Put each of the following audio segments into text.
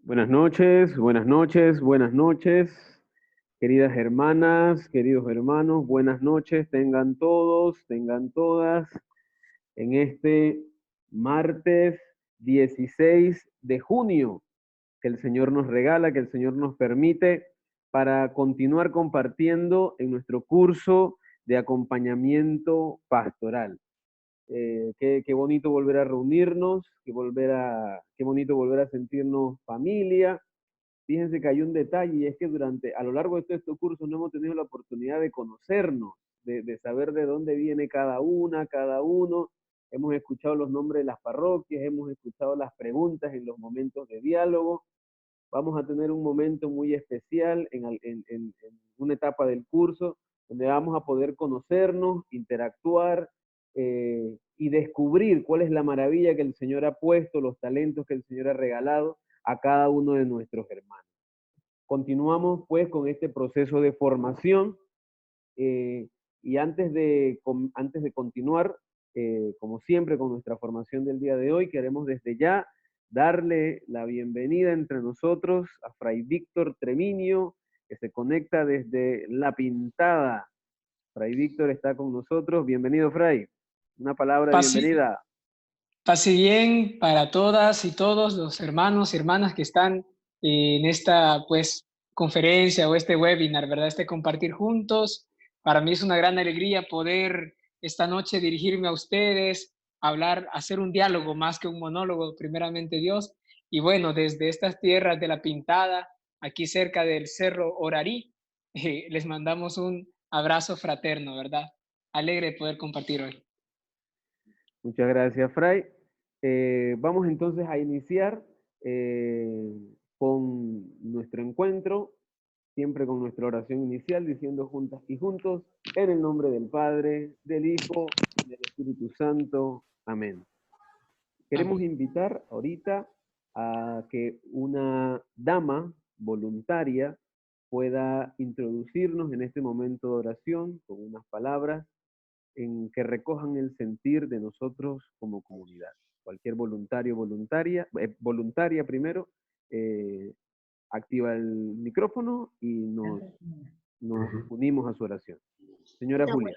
Buenas noches, buenas noches, buenas noches, queridas hermanas, queridos hermanos, buenas noches, tengan todos, tengan todas, en este martes 16 de junio, que el Señor nos regala, que el Señor nos permite para continuar compartiendo en nuestro curso de acompañamiento pastoral. Qué bonito volver a reunirnos, qué bonito volver a sentirnos familia. Fíjense que hay un detalle y es que a lo largo de todos estos cursos no hemos tenido la oportunidad de conocernos, de saber de dónde viene cada una, cada uno. Hemos escuchado los nombres de las parroquias, hemos escuchado las preguntas en los momentos de diálogo. Vamos a tener un momento muy especial en una etapa del curso donde vamos a poder conocernos, interactuar y descubrir cuál es la maravilla que el Señor ha puesto, los talentos que el Señor ha regalado a cada uno de nuestros hermanos. Continuamos pues con este proceso de formación y antes de continuar, como siempre con nuestra formación del día de hoy, queremos desde ya darle la bienvenida entre nosotros a Fray Víctor Treviño, que se conecta desde La Pintada. Fray Víctor está con nosotros. Bienvenido, Fray. Una palabra de Pase, bienvenida. pase bien para todas y todos los hermanos y hermanas que están en esta pues conferencia o este webinar, ¿verdad? Este compartir juntos. Para mí es una gran alegría poder esta noche dirigirme a ustedes, hablar, hacer un diálogo más que un monólogo, primeramente Dios. Y bueno, desde estas tierras de La Pintada, aquí cerca del Cerro Orarí, les mandamos un abrazo fraterno, ¿verdad? Alegre de poder compartir hoy. Muchas gracias, Fray. Vamos entonces a iniciar eh, con nuestro encuentro, siempre con nuestra oración inicial, diciendo juntas y juntos, en el nombre del Padre, del Hijo y del Espíritu Santo. Amén. Queremos Amén. invitar ahorita a que una dama voluntaria pueda introducirnos en este momento de oración con unas palabras en que recojan el sentir de nosotros como comunidad. Cualquier voluntario, voluntaria primero, eh, activa el micrófono y nos unimos a su oración. Señora Julia.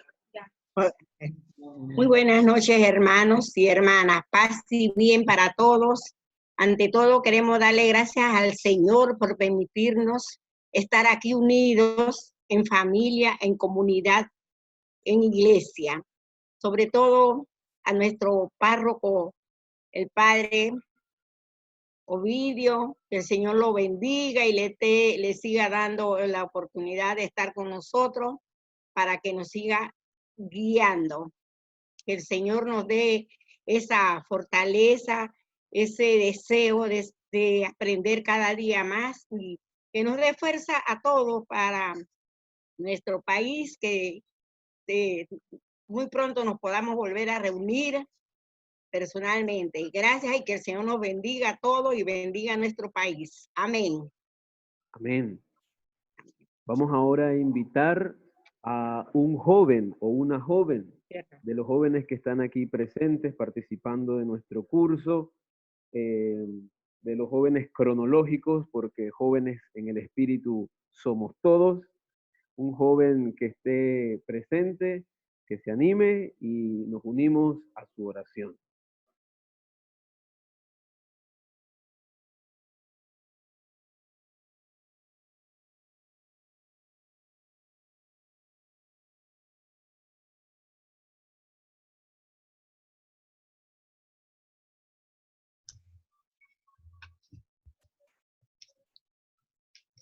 Muy buenas noches, hermanos y hermanas. Paz y bien para todos. Ante todo, queremos darle gracias al Señor por permitirnos estar aquí unidos en familia, en comunidad, en iglesia. Sobre todo a nuestro párroco, el Padre Ovidio, que el Señor lo bendiga y le siga dando la oportunidad de estar con nosotros para que nos siga guiando. Que el Señor nos dé esa fortaleza, ese deseo de aprender cada día más y que nos dé fuerza a todos para nuestro país, que muy pronto nos podamos volver a reunir personalmente. Gracias y que el Señor nos bendiga a todos y bendiga a nuestro país. Amén. Amén. Vamos ahora a invitar a un joven o una joven de los jóvenes que están aquí presentes participando de nuestro curso, de los jóvenes cronológicos, porque jóvenes en el espíritu somos todos, un joven que esté presente, que se anime y nos unimos a su oración.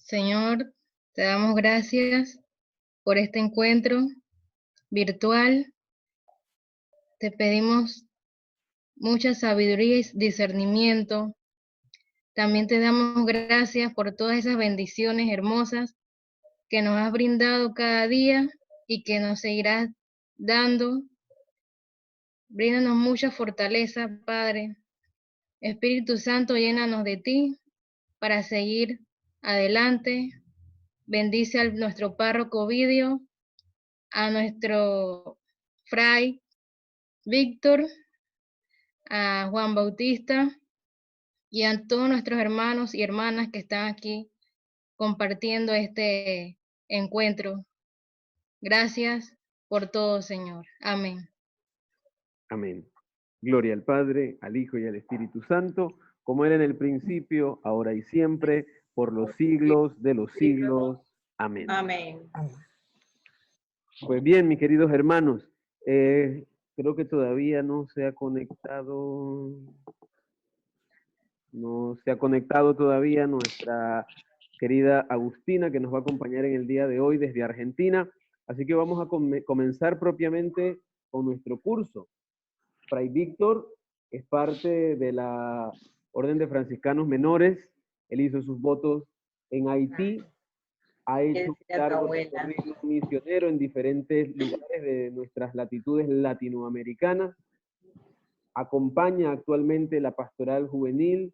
Señor, te damos gracias por este encuentro virtual. Te pedimos mucha sabiduría y discernimiento. También te damos gracias por todas esas bendiciones hermosas que nos has brindado cada día y que nos seguirás dando. Bríndanos mucha fortaleza, Padre. Espíritu Santo, llénanos de ti para seguir adelante. Bendice a nuestro párroco Ovidio, a nuestro Fray Víctor, a Juan Bautista, y a todos nuestros hermanos y hermanas que están aquí compartiendo este encuentro. Gracias por todo, Señor. Amén. Amén. Gloria al Padre, al Hijo y al Espíritu Santo, como era en el principio, ahora y siempre, por los siglos de los siglos. Amén. Amén. Pues bien, mis queridos hermanos, creo que todavía no se ha conectado todavía nuestra querida Agustina, que nos va a acompañar en el día de hoy desde Argentina. Así que vamos a comenzar propiamente con nuestro curso. Fray Víctor es parte de la Orden de Franciscanos Menores. Él hizo sus votos en Haití, ha hecho un largo recorrido misionero en diferentes lugares de nuestras latitudes latinoamericanas. Acompaña actualmente la pastoral juvenil,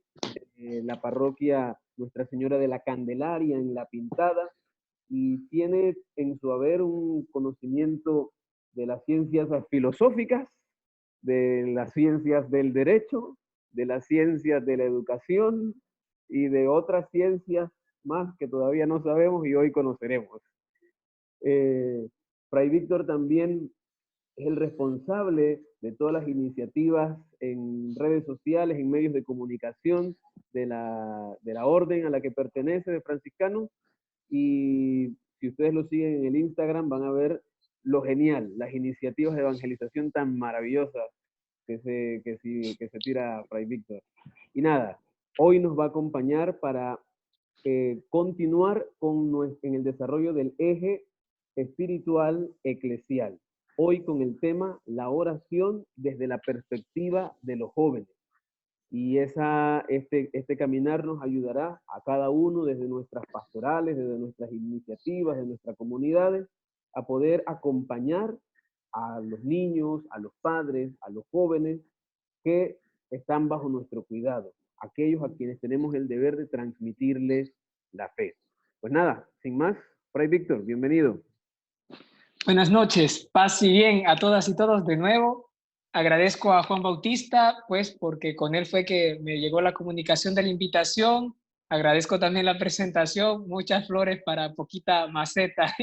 la parroquia Nuestra Señora de la Candelaria en La Pintada, y tiene en su haber un conocimiento de las ciencias filosóficas, de las ciencias del derecho, de las ciencias de la educación y de otras ciencias más que todavía no sabemos y hoy conoceremos. Fray Víctor también es el responsable de todas las iniciativas en redes sociales, en medios de comunicación de la orden a la que pertenece de franciscanos, y si ustedes lo siguen en el Instagram van a ver lo genial, las iniciativas de evangelización tan maravillosas que se tira Fray Víctor. Y nada, hoy nos va a acompañar para continuar en el desarrollo del eje espiritual eclesial. Hoy con el tema la oración desde la perspectiva de los jóvenes. Y este caminar nos ayudará a cada uno desde nuestras pastorales, desde nuestras iniciativas, de nuestras comunidades, a poder acompañar a los niños, a los padres, a los jóvenes que están bajo nuestro cuidado, aquellos a quienes tenemos el deber de transmitirles la fe. Pues nada, sin más, Fray Víctor, bienvenido. Buenas noches, paz y bien a todas y todos de nuevo. Agradezco a Juan Bautista, pues porque con él fue que me llegó la comunicación de la invitación. Agradezco también la presentación, muchas flores para poquita maceta.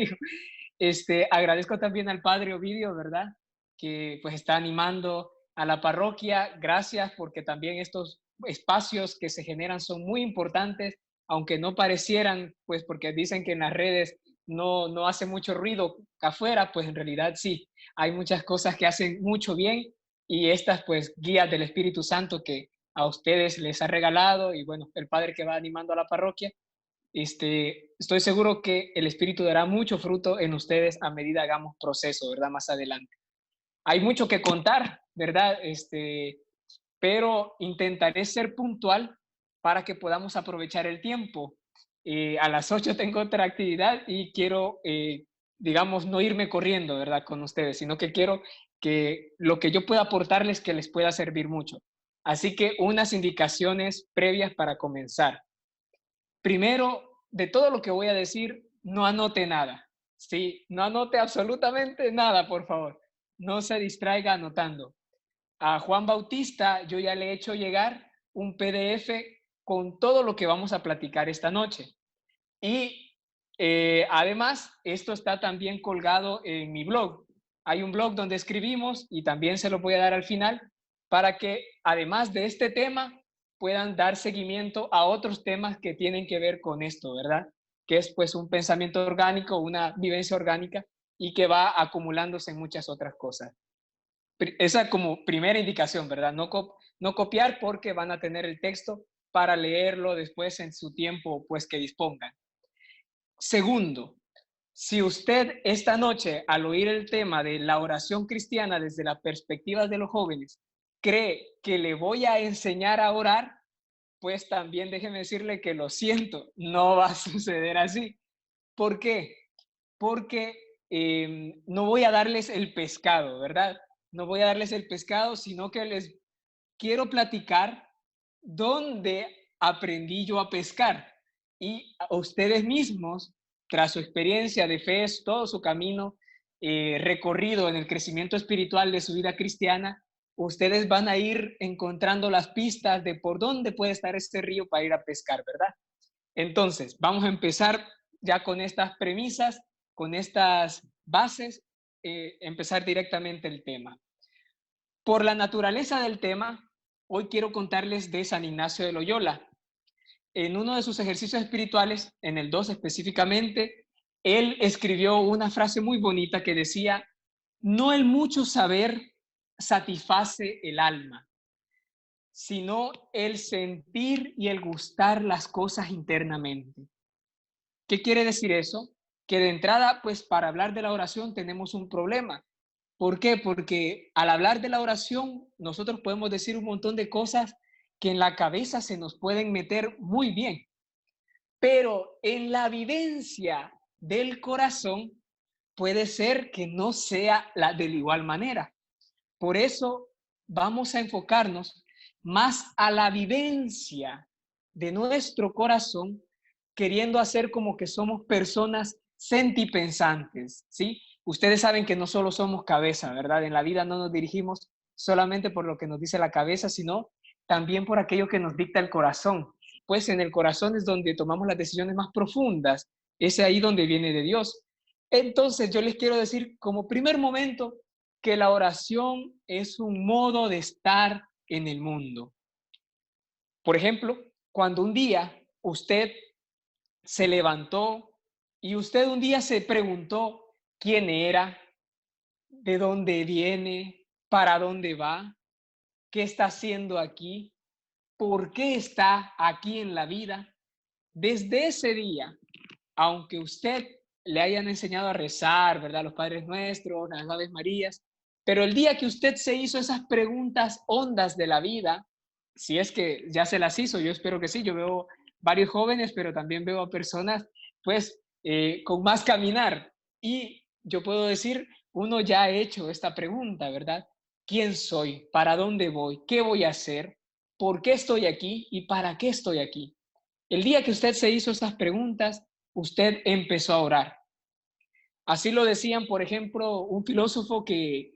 Agradezco también al padre Ovidio, ¿verdad? Que pues está animando a la parroquia. Gracias, porque también estos espacios que se generan son muy importantes, aunque no parecieran, pues porque dicen que en las redes no hace mucho ruido afuera, pues en realidad sí, hay muchas cosas que hacen mucho bien, y estas pues guías del Espíritu Santo que a ustedes les ha regalado, y bueno, el padre que va animando a la parroquia, estoy seguro que el Espíritu dará mucho fruto en ustedes a medida hagamos proceso, ¿verdad? Más adelante. Hay mucho que contar, ¿verdad? Pero intentaré ser puntual para que podamos aprovechar el tiempo. A las 8 tengo otra actividad y quiero, digamos, no irme corriendo, ¿verdad? Con ustedes, sino que quiero que lo que yo pueda aportarles que les pueda servir mucho. Así que unas indicaciones previas para comenzar. Primero, de todo lo que voy a decir, no anote nada. Sí, no anote absolutamente nada, por favor. No se distraiga anotando. A Juan Bautista yo ya le he hecho llegar un PDF con todo lo que vamos a platicar esta noche. Y además, esto está también colgado en mi blog. Hay un blog donde escribimos y también se lo voy a dar al final para que, además de este tema, puedan dar seguimiento a otros temas que tienen que ver con esto, ¿verdad? Que es pues un pensamiento orgánico, una vivencia orgánica y que va acumulándose en muchas otras cosas. Esa como primera indicación, ¿verdad? No copiar, porque van a tener el texto para leerlo después en su tiempo pues que dispongan. Segundo, si usted esta noche, al oír el tema de la oración cristiana desde la perspectiva de los jóvenes, cree que le voy a enseñar a orar, pues también déjeme decirle que lo siento, no va a suceder así. ¿Por qué? Porque no voy a darles el pescado, ¿verdad? No voy a darles el pescado, sino que les quiero platicar dónde aprendí yo a pescar. Y a ustedes mismos, tras su experiencia de fe, todo su camino recorrido en el crecimiento espiritual de su vida cristiana, ustedes van a ir encontrando las pistas de por dónde puede estar este río para ir a pescar, ¿verdad? Entonces, vamos a empezar ya con estas premisas, con estas bases, empezar directamente el tema. Por la naturaleza del tema, hoy quiero contarles de San Ignacio de Loyola. En uno de sus ejercicios espirituales, en el 2 específicamente, él escribió una frase muy bonita que decía: no el mucho saber satisface el alma, sino el sentir y el gustar las cosas internamente. ¿Qué quiere decir eso? Que de entrada, pues para hablar de la oración tenemos un problema. ¿Por qué? Porque al hablar de la oración, nosotros podemos decir un montón de cosas que en la cabeza se nos pueden meter muy bien, pero en la vivencia del corazón puede ser que no sea la de igual manera. Por eso vamos a enfocarnos más a la vivencia de nuestro corazón, queriendo hacer como que somos personas sentipensantes, ¿sí? Ustedes saben que no solo somos cabeza, ¿verdad? En la vida no nos dirigimos solamente por lo que nos dice la cabeza, sino también por aquello que nos dicta el corazón. Pues en el corazón es donde tomamos las decisiones más profundas, es ahí donde viene de Dios. Entonces yo les quiero decir como primer momento que la oración es un modo de estar en el mundo. Por ejemplo, cuando un día usted se levantó y usted un día se preguntó quién era, de dónde viene, para dónde va, qué está haciendo aquí, por qué está aquí en la vida, desde ese día, aunque usted le hayan enseñado a rezar, ¿verdad? Los Padres Nuestros, las Aves Marías, pero el día que usted se hizo esas preguntas hondas de la vida, si es que ya se las hizo, yo espero que sí, yo veo varios jóvenes, pero también veo a personas, pues, con más caminar. Y yo puedo decir, uno ya ha hecho esta pregunta, ¿verdad? ¿Quién soy? ¿Para dónde voy? ¿Qué voy a hacer? ¿Por qué estoy aquí? ¿Y para qué estoy aquí? El día que usted se hizo esas preguntas, usted empezó a orar. Así lo decían, por ejemplo, un filósofo que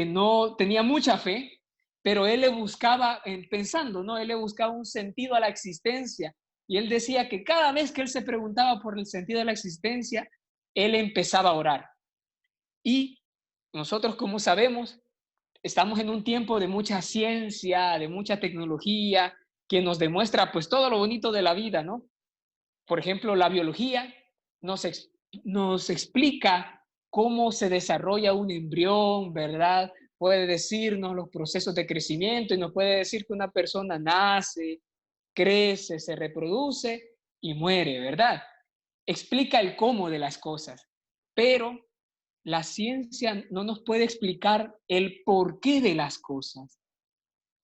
no tenía mucha fe, pero él le buscaba, pensando, ¿no? Él le buscaba un sentido a la existencia. Y él decía que cada vez que él se preguntaba por el sentido de la existencia, él empezaba a orar. Y nosotros, como sabemos, estamos en un tiempo de mucha ciencia, de mucha tecnología, que nos demuestra pues todo lo bonito de la vida, ¿no? Por ejemplo, la biología nos explica cómo se desarrolla un embrión, ¿verdad? Puede decirnos los procesos de crecimiento y nos puede decir que una persona nace, crece, se reproduce y muere, ¿verdad? Explica el cómo de las cosas, pero la ciencia no nos puede explicar el porqué de las cosas.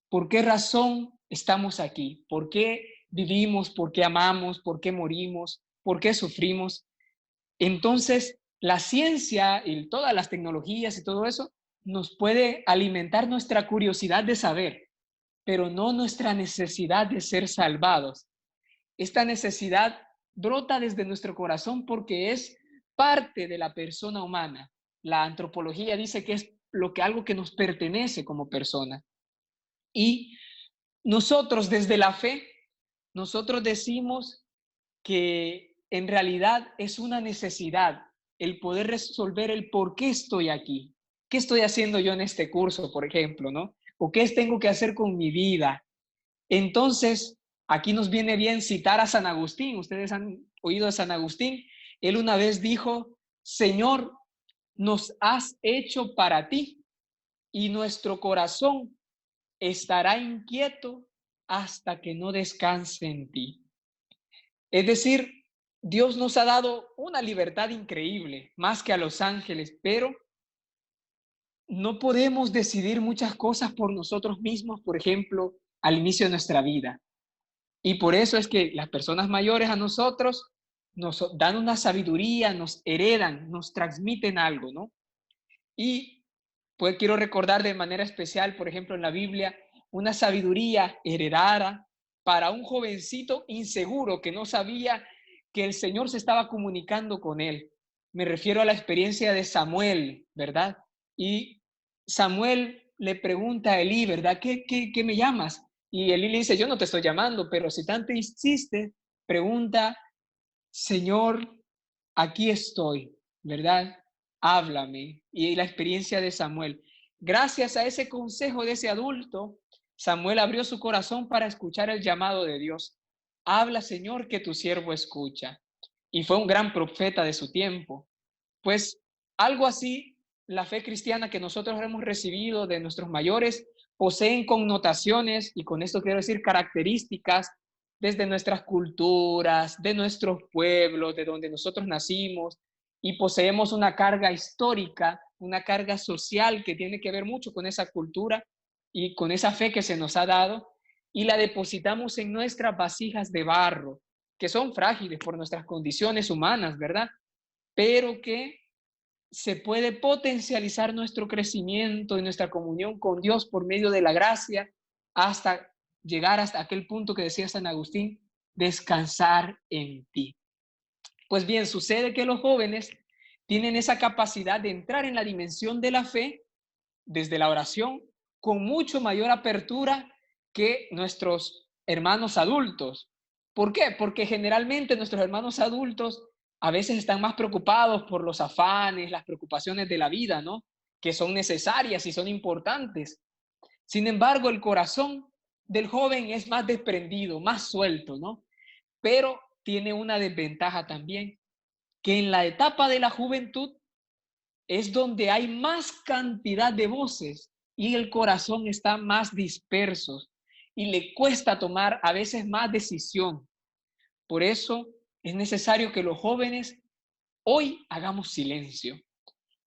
¿Por qué razón estamos aquí? ¿Por qué vivimos? ¿Por qué amamos? ¿Por qué morimos? ¿Por qué sufrimos? Entonces, la ciencia y todas las tecnologías y todo eso nos puede alimentar nuestra curiosidad de saber, pero no nuestra necesidad de ser salvados. Esta necesidad brota desde nuestro corazón porque es parte de la persona humana. La antropología dice que es algo que nos pertenece como persona. Y nosotros desde la fe, nosotros decimos que en realidad es una necesidad el poder resolver el por qué estoy aquí. ¿Qué estoy haciendo yo en este curso, por ejemplo, no? ¿O qué tengo que hacer con mi vida? Entonces, aquí nos viene bien citar a San Agustín. Ustedes han oído a San Agustín. Él una vez dijo: Señor, nos has hecho para ti y nuestro corazón estará inquieto hasta que no descanse en ti. Es decir, Dios nos ha dado una libertad increíble, más que a los ángeles, pero no podemos decidir muchas cosas por nosotros mismos, por ejemplo, al inicio de nuestra vida. Y por eso es que las personas mayores a nosotros nos dan una sabiduría, nos heredan, nos transmiten algo, ¿no? Y pues quiero recordar de manera especial, por ejemplo, en la Biblia, una sabiduría heredada para un jovencito inseguro que no sabía que el Señor se estaba comunicando con él. Me refiero a la experiencia de Samuel, ¿verdad? Y Samuel le pregunta a Elí, ¿verdad? ¿Qué me llamas? Y Elí le dice, yo no te estoy llamando, pero si tanto insiste, pregunta, Señor, aquí estoy, ¿verdad? Háblame. Y la experiencia de Samuel. Gracias a ese consejo de ese adulto, Samuel abrió su corazón para escuchar el llamado de Dios. Habla, Señor, que tu siervo escucha. Y fue un gran profeta de su tiempo. Pues algo así, la fe cristiana que nosotros hemos recibido de nuestros mayores poseen connotaciones, y con esto quiero decir características, desde nuestras culturas, de nuestros pueblos, de donde nosotros nacimos, y poseemos una carga histórica, una carga social que tiene que ver mucho con esa cultura y con esa fe que se nos ha dado, y la depositamos en nuestras vasijas de barro, que son frágiles por nuestras condiciones humanas, ¿verdad? Pero que se puede potencializar nuestro crecimiento y nuestra comunión con Dios por medio de la gracia hasta llegar hasta aquel punto que decía San Agustín, descansar en ti. Pues bien, sucede que los jóvenes tienen esa capacidad de entrar en la dimensión de la fe desde la oración con mucho mayor apertura que nuestros hermanos adultos. ¿Por qué? Porque generalmente nuestros hermanos adultos a veces están más preocupados por los afanes, las preocupaciones de la vida, ¿no? Que son necesarias y son importantes. Sin embargo, el corazón del joven es más desprendido, más suelto, ¿no? Pero tiene una desventaja también, que en la etapa de la juventud es donde hay más cantidad de voces y el corazón está más disperso y le cuesta tomar a veces más decisión. Por eso es necesario que los jóvenes hoy hagamos silencio.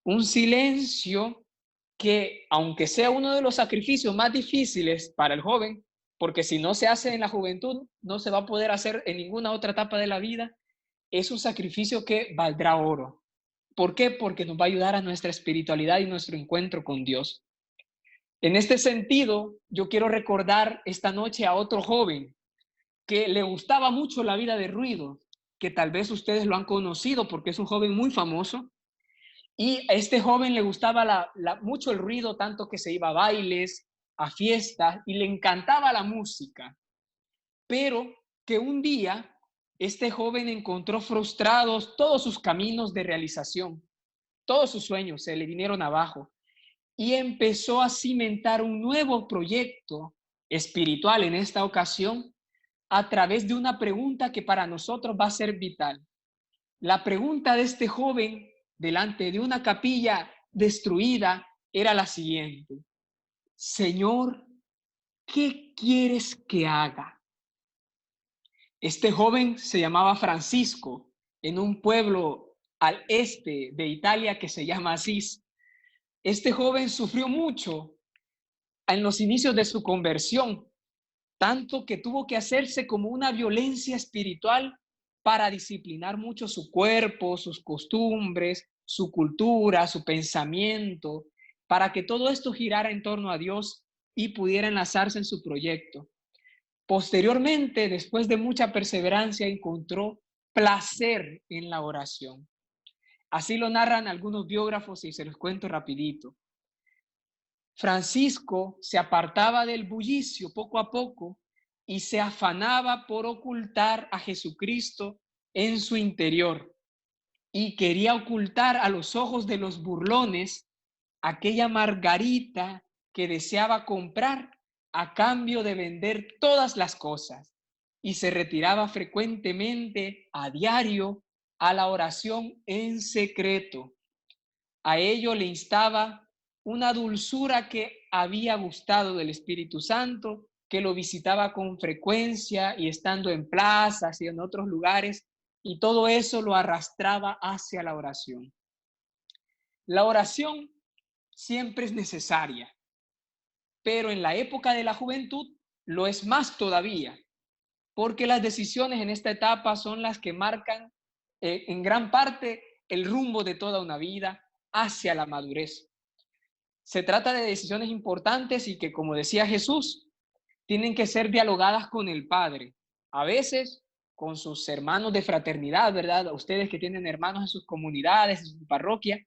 Un silencio que, aunque sea uno de los sacrificios más difíciles para el joven, porque si no se hace en la juventud, no se va a poder hacer en ninguna otra etapa de la vida, es un sacrificio que valdrá oro. ¿Por qué? Porque nos va a ayudar a nuestra espiritualidad y nuestro encuentro con Dios. En este sentido, yo quiero recordar esta noche a otro joven que le gustaba mucho la vida de ruido, que tal vez ustedes lo han conocido porque es un joven muy famoso. Y a este joven le gustaba mucho el ruido, tanto que se iba a bailes, a fiestas, y le encantaba la música. Pero que un día este joven encontró frustrados todos sus caminos de realización. Todos sus sueños se le vinieron abajo y empezó a cimentar un nuevo proyecto espiritual en esta ocasión a través de una pregunta que para nosotros va a ser vital. La pregunta de este joven delante de una capilla destruida era la siguiente: Señor, ¿qué quieres que haga? Este joven se llamaba Francisco, en un pueblo al este de Italia que se llama Asís. Este joven sufrió mucho en los inicios de su conversión, tanto que tuvo que hacerse como una violencia espiritual para disciplinar mucho su cuerpo, sus costumbres, su cultura, su pensamiento, para que todo esto girara en torno a Dios y pudiera enlazarse en su proyecto. Posteriormente, después de mucha perseverancia, encontró placer en la oración. Así lo narran algunos biógrafos y se los cuento rapidito. Francisco se apartaba del bullicio poco a poco y se afanaba por ocultar a Jesucristo en su interior y quería ocultar a los ojos de los burlones aquella margarita que deseaba comprar a cambio de vender todas las cosas, y se retiraba frecuentemente a diario a la oración en secreto. A ello le instaba una dulzura que había gustado del Espíritu Santo, que lo visitaba con frecuencia y estando en plazas y en otros lugares, y todo eso lo arrastraba hacia la oración. La oración siempre es necesaria, pero en la época de la juventud lo es más todavía, porque las decisiones en esta etapa son las que marcan en gran parte el rumbo de toda una vida hacia la madurez. Se trata de decisiones importantes y que, como decía Jesús, tienen que ser dialogadas con el Padre. A veces con sus hermanos de fraternidad, ¿verdad? Ustedes que tienen hermanos en sus comunidades, en su parroquia.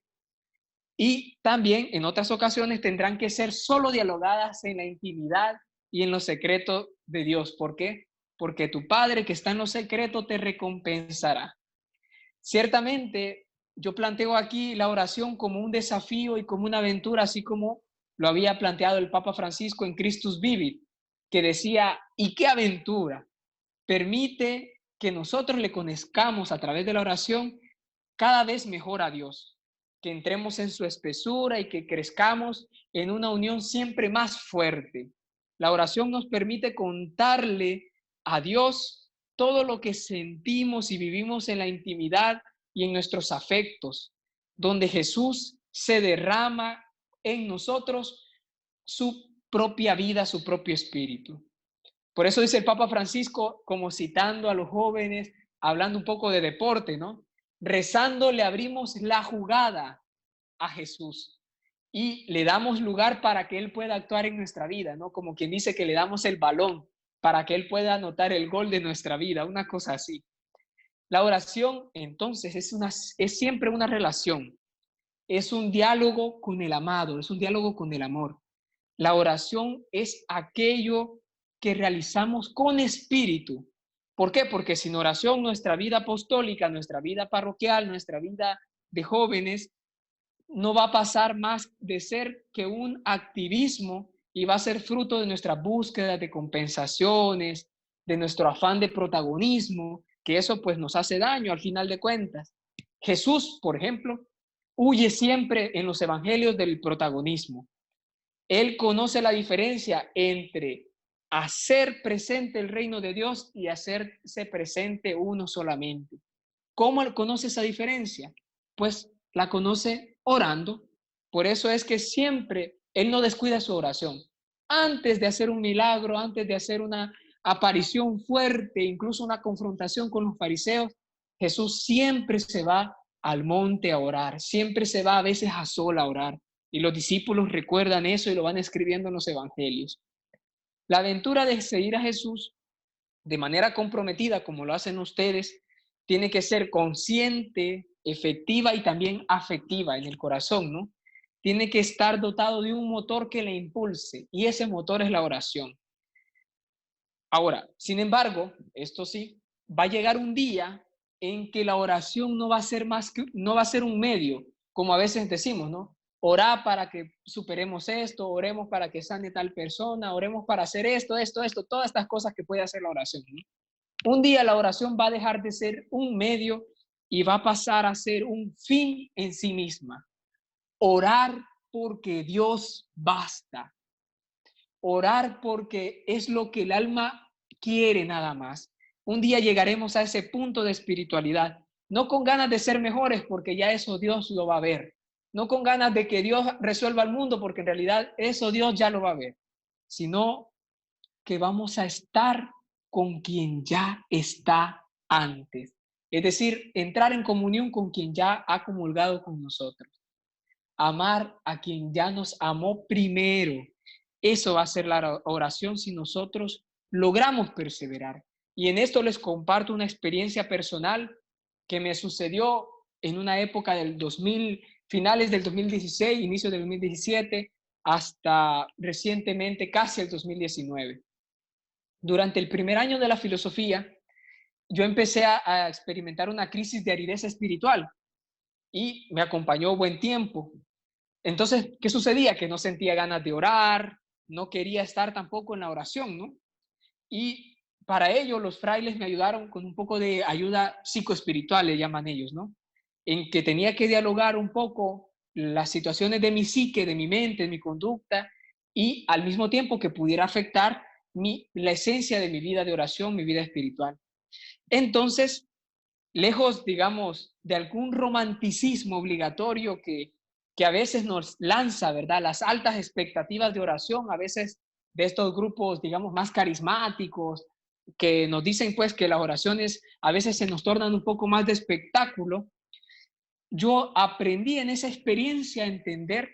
Y también en otras ocasiones tendrán que ser solo dialogadas en la intimidad y en lo secreto de Dios. ¿Por qué? Porque tu Padre que está en lo secreto te recompensará. Ciertamente, yo planteo aquí la oración como un desafío y como una aventura, así como lo había planteado el Papa Francisco en Christus Vivit, que decía, ¿y qué aventura? Permite que nosotros le conozcamos a través de la oración cada vez mejor a Dios, que entremos en su espesura y que crezcamos en una unión siempre más fuerte. La oración nos permite contarle a Dios todo lo que sentimos y vivimos en la intimidad y en nuestros afectos, donde Jesús se derrama en nosotros su propia vida, su propio espíritu. Por eso dice el Papa Francisco, como citando a los jóvenes, hablando un poco de deporte, ¿no? Rezando le abrimos la jugada a Jesús y le damos lugar para que Él pueda actuar en nuestra vida, ¿no? Como quien dice que le damos el balón para que Él pueda anotar el gol de nuestra vida, una cosa así. La oración, entonces, es siempre una relación, es un diálogo con el amado, es un diálogo con el amor. La oración es aquello que realizamos con espíritu. ¿Por qué? Porque sin oración nuestra vida apostólica, nuestra vida parroquial, nuestra vida de jóvenes no va a pasar más de ser que un activismo y va a ser fruto de nuestra búsqueda de compensaciones, de nuestro afán de protagonismo, que eso pues nos hace daño al final de cuentas. Jesús, por ejemplo, huye siempre en los evangelios del protagonismo. Él conoce la diferencia entre hacer presente el reino de Dios y hacerse presente uno solamente. ¿Cómo él conoce esa diferencia? Pues la conoce orando. Por eso es que siempre él no descuida su oración. Antes de hacer un milagro, antes de hacer una aparición fuerte, incluso una confrontación con los fariseos, Jesús siempre se va al monte a orar, siempre se va a veces a sola a orar. Y los discípulos recuerdan eso y lo van escribiendo en los evangelios. La aventura de seguir a Jesús de manera comprometida, como lo hacen ustedes, tiene que ser consciente, efectiva y también afectiva en el corazón, ¿no? Tiene que estar dotado de un motor que le impulse y ese motor es la oración. Ahora, sin embargo, esto sí, va a llegar un día en que la oración no va a ser más que, no va a ser un medio, como a veces decimos, ¿no? Orar para que superemos esto, oremos para que sane tal persona, oremos para hacer esto, todas estas cosas que puede hacer la oración, ¿no? Un día la oración va a dejar de ser un medio y va a pasar a ser un fin en sí misma. Orar porque Dios basta. Orar porque es lo que el alma quiere nada más. Un día llegaremos a ese punto de espiritualidad, no con ganas de ser mejores porque ya eso Dios lo va a ver, no con ganas de que Dios resuelva el mundo porque en realidad eso Dios ya lo va a ver, sino que vamos a estar con quien ya está antes. Es decir, entrar en comunión con quien ya ha comulgado con nosotros. Amar a quien ya nos amó primero. Eso va a ser la oración si nosotros logramos perseverar. Y en esto les comparto una experiencia personal que me sucedió en una época del 2000, finales del 2016, inicio del 2017, hasta recientemente, casi el 2019. Durante el primer año de la filosofía, yo empecé a experimentar una crisis de aridez espiritual y me acompañó buen tiempo. Entonces, ¿qué sucedía? Que no sentía ganas de orar, no quería estar tampoco en la oración, ¿no? Y para ello los frailes me ayudaron con un poco de ayuda psicoespiritual, le llaman ellos, ¿no? En que tenía que dialogar un poco las situaciones de mi psique, de mi mente, de mi conducta, y al mismo tiempo que pudiera afectar la esencia de mi vida de oración, mi vida espiritual. Entonces, lejos, digamos, de algún romanticismo obligatorio que a veces nos lanza, ¿verdad? Las altas expectativas de oración, a veces de estos grupos, digamos, más carismáticos, que nos dicen pues que las oraciones a veces se nos tornan un poco más de espectáculo. Yo aprendí en esa experiencia a entender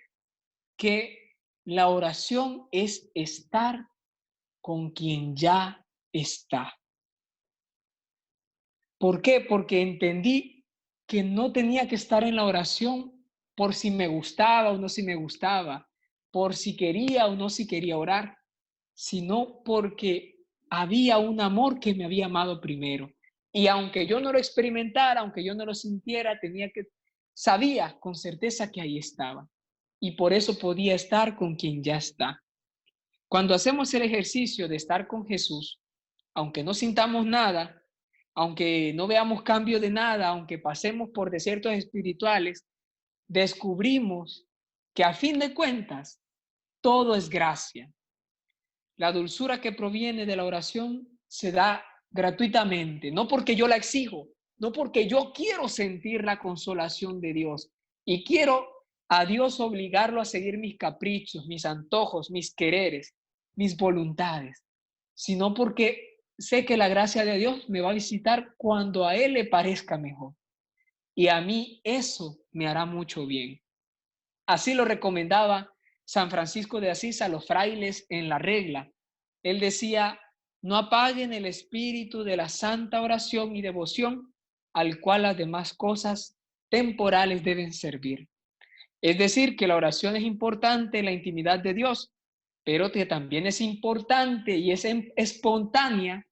que la oración es estar con quien ya está. ¿Por qué? Porque entendí que no tenía que estar en la oración por si me gustaba o no si me gustaba, por si quería o no si quería orar, sino porque había un amor que me había amado primero. Y aunque yo no lo experimentara, aunque yo no lo sintiera, sabía con certeza que ahí estaba. Y por eso podía estar con quien ya está. Cuando hacemos el ejercicio de estar con Jesús, aunque no sintamos nada, aunque no veamos cambio de nada, aunque pasemos por desiertos espirituales, descubrimos que a fin de cuentas todo es gracia. La dulzura que proviene de la oración se da gratuitamente, no porque yo la exijo, no porque yo quiero sentir la consolación de Dios y quiero a Dios obligarlo a seguir mis caprichos, mis antojos, mis quereres, mis voluntades, sino porque sé que la gracia de Dios me va a visitar cuando a Él le parezca mejor. Y a mí eso me hará mucho bien. Así lo recomendaba San Francisco de Asís a los frailes en la regla. Él decía, no apaguen el espíritu de la santa oración y devoción al cual las demás cosas temporales deben servir. Es decir, que la oración es importante en la intimidad de Dios, pero que también es importante y es espontánea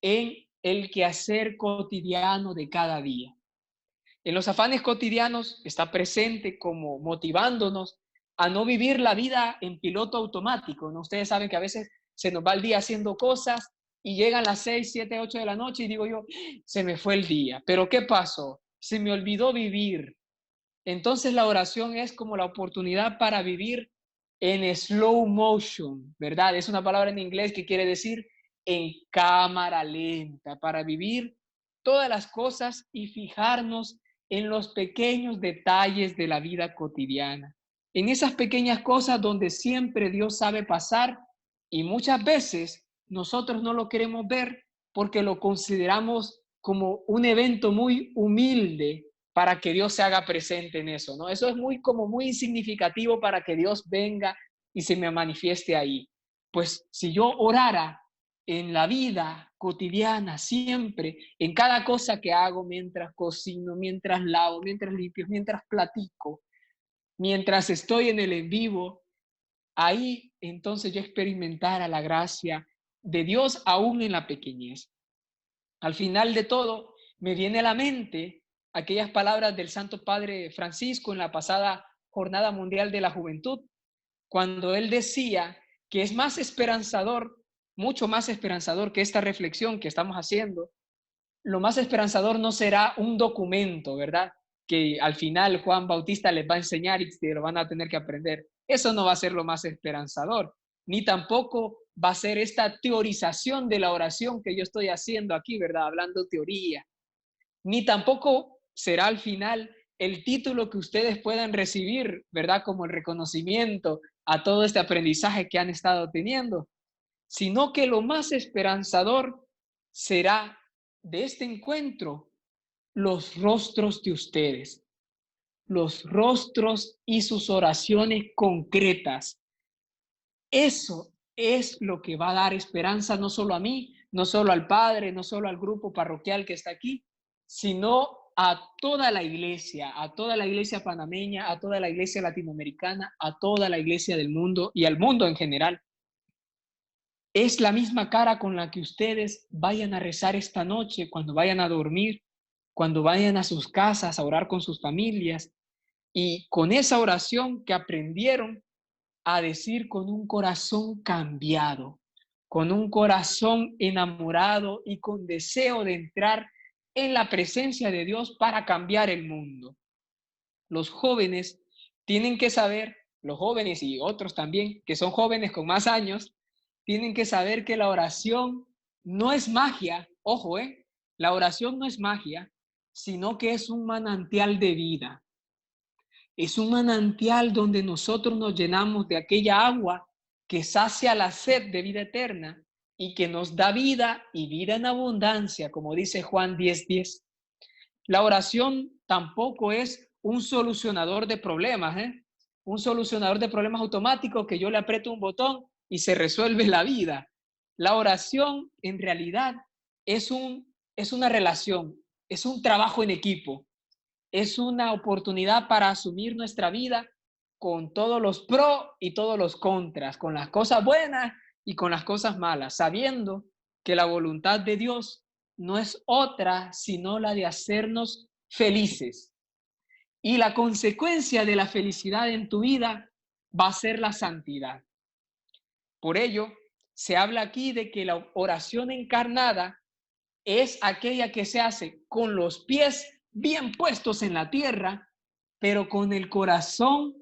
en el quehacer cotidiano de cada día. En los afanes cotidianos está presente como motivándonos a no vivir la vida en piloto automático, ¿no? Ustedes saben que a veces se nos va el día haciendo cosas y llegan las 6, 7, 8 de la noche y digo yo, se me fue el día. ¿Pero qué pasó? Se me olvidó vivir. Entonces la oración es como la oportunidad para vivir en slow motion, ¿verdad? Es una palabra en inglés que quiere decir en cámara lenta, para vivir todas las cosas y fijarnos en los pequeños detalles de la vida cotidiana, en esas pequeñas cosas donde siempre Dios sabe pasar y muchas veces nosotros no lo queremos ver porque lo consideramos como un evento muy humilde para que Dios se haga presente en eso, ¿no? Eso es muy insignificativo para que Dios venga y se me manifieste ahí. Pues si yo orara en la vida cotidiana, siempre, en cada cosa que hago, mientras cocino, mientras lavo, mientras limpio, mientras platico, mientras estoy en el en vivo, ahí entonces yo experimentara la gracia de Dios aún en la pequeñez. Al final de todo, me viene a la mente aquellas palabras del Santo Padre Francisco en la pasada Jornada Mundial de la Juventud, cuando él decía que es más esperanzador, mucho más esperanzador que esta reflexión que estamos haciendo. Lo más esperanzador no será un documento, ¿verdad? Que al final Juan Bautista les va a enseñar y que lo van a tener que aprender. Eso no va a ser lo más esperanzador, ni tampoco va a ser esta teorización de la oración que yo estoy haciendo aquí, ¿verdad? Hablando teoría. Ni tampoco será al final el título que ustedes puedan recibir, ¿verdad? Como el reconocimiento a todo este aprendizaje que han estado teniendo, sino que lo más esperanzador será de este encuentro los rostros de ustedes, los rostros y sus oraciones concretas. Eso es lo que va a dar esperanza no solo a mí, no solo al Padre, no solo al grupo parroquial que está aquí, sino a toda la iglesia panameña, a toda la iglesia latinoamericana, a toda la iglesia del mundo y al mundo en general. Es la misma cara con la que ustedes vayan a rezar esta noche, cuando vayan a dormir, cuando vayan a sus casas a orar con sus familias, y con esa oración que aprendieron a decir con un corazón cambiado, con un corazón enamorado y con deseo de entrar en la presencia de Dios para cambiar el mundo. Los jóvenes tienen que saber, los jóvenes y otros también, que son jóvenes con más años, tienen que saber que la oración no es magia, ojo, la oración no es magia, sino que es un manantial de vida. Es un manantial donde nosotros nos llenamos de aquella agua que sacia la sed de vida eterna y que nos da vida y vida en abundancia, como dice Juan 10:10. La oración tampoco es un solucionador de problemas, un solucionador de problemas automático que yo le aprieto un botón y se resuelve la vida. La oración en realidad es una relación, es un trabajo en equipo. es una oportunidad para asumir nuestra vida con todos los pros y todos los contras, con las cosas buenas y con las cosas malas, sabiendo que la voluntad de Dios no es otra sino la de hacernos felices. Y la consecuencia de la felicidad en tu vida va a ser la santidad. Por ello, se habla aquí de que la oración encarnada es aquella que se hace con los pies bien puestos en la tierra, pero con el corazón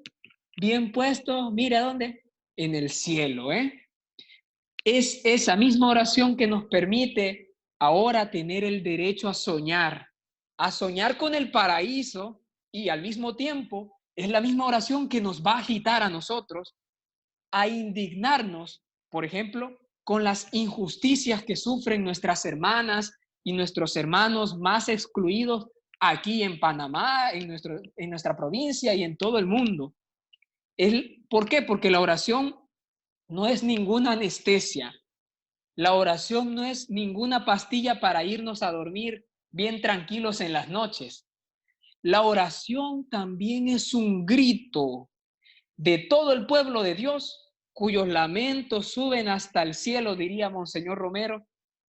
bien puesto, mira dónde, en el cielo, Es esa misma oración que nos permite ahora tener el derecho a soñar con el paraíso, y al mismo tiempo es la misma oración que nos va a agitar a nosotros a indignarnos, por ejemplo, con las injusticias que sufren nuestras hermanas y nuestros hermanos más excluidos aquí en Panamá, en nuestra provincia y en todo el mundo. ¿Por qué? Porque la oración no es ninguna anestesia. La oración no es ninguna pastilla para irnos a dormir bien tranquilos en las noches. La oración también es un grito de todo el pueblo de Dios, cuyos lamentos suben hasta el cielo, diría Monseñor Romero,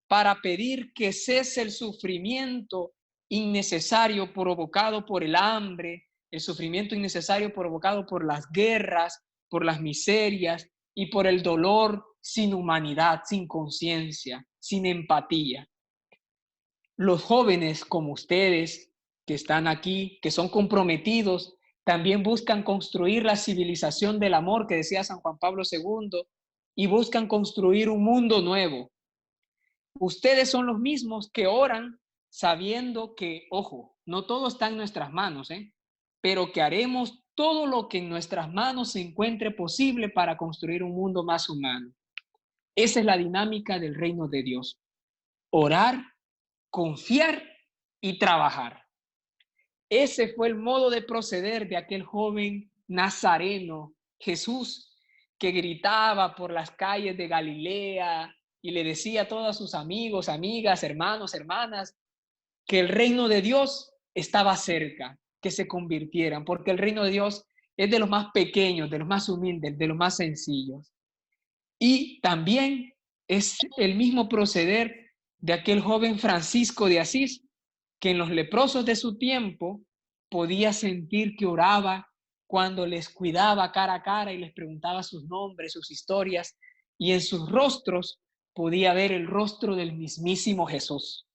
para pedir que cese el sufrimiento innecesario provocado por el hambre, el sufrimiento innecesario provocado por las guerras, por las miserias y por el dolor sin humanidad, sin conciencia, sin empatía. Los jóvenes como ustedes que están aquí, que son comprometidos, también buscan construir la civilización del amor que decía San Juan Pablo II y buscan construir un mundo nuevo. Ustedes son los mismos que oran sabiendo que, ojo, no todo está en nuestras manos, pero que haremos todo lo que en nuestras manos se encuentre posible para construir un mundo más humano. Esa es la dinámica del reino de Dios. Orar, confiar y trabajar. Ese fue el modo de proceder de aquel joven nazareno, Jesús, que gritaba por las calles de Galilea y le decía a todos sus amigos, amigas, hermanos, hermanas, que el reino de Dios estaba cerca, que se convirtieran, porque el reino de Dios es de los más pequeños, de los más humildes, de los más sencillos. Y también es el mismo proceder de aquel joven Francisco de Asís, que en los leprosos de su tiempo podía sentir que oraba cuando les cuidaba cara a cara y les preguntaba sus nombres, sus historias, y en sus rostros podía ver el rostro del mismísimo Jesús.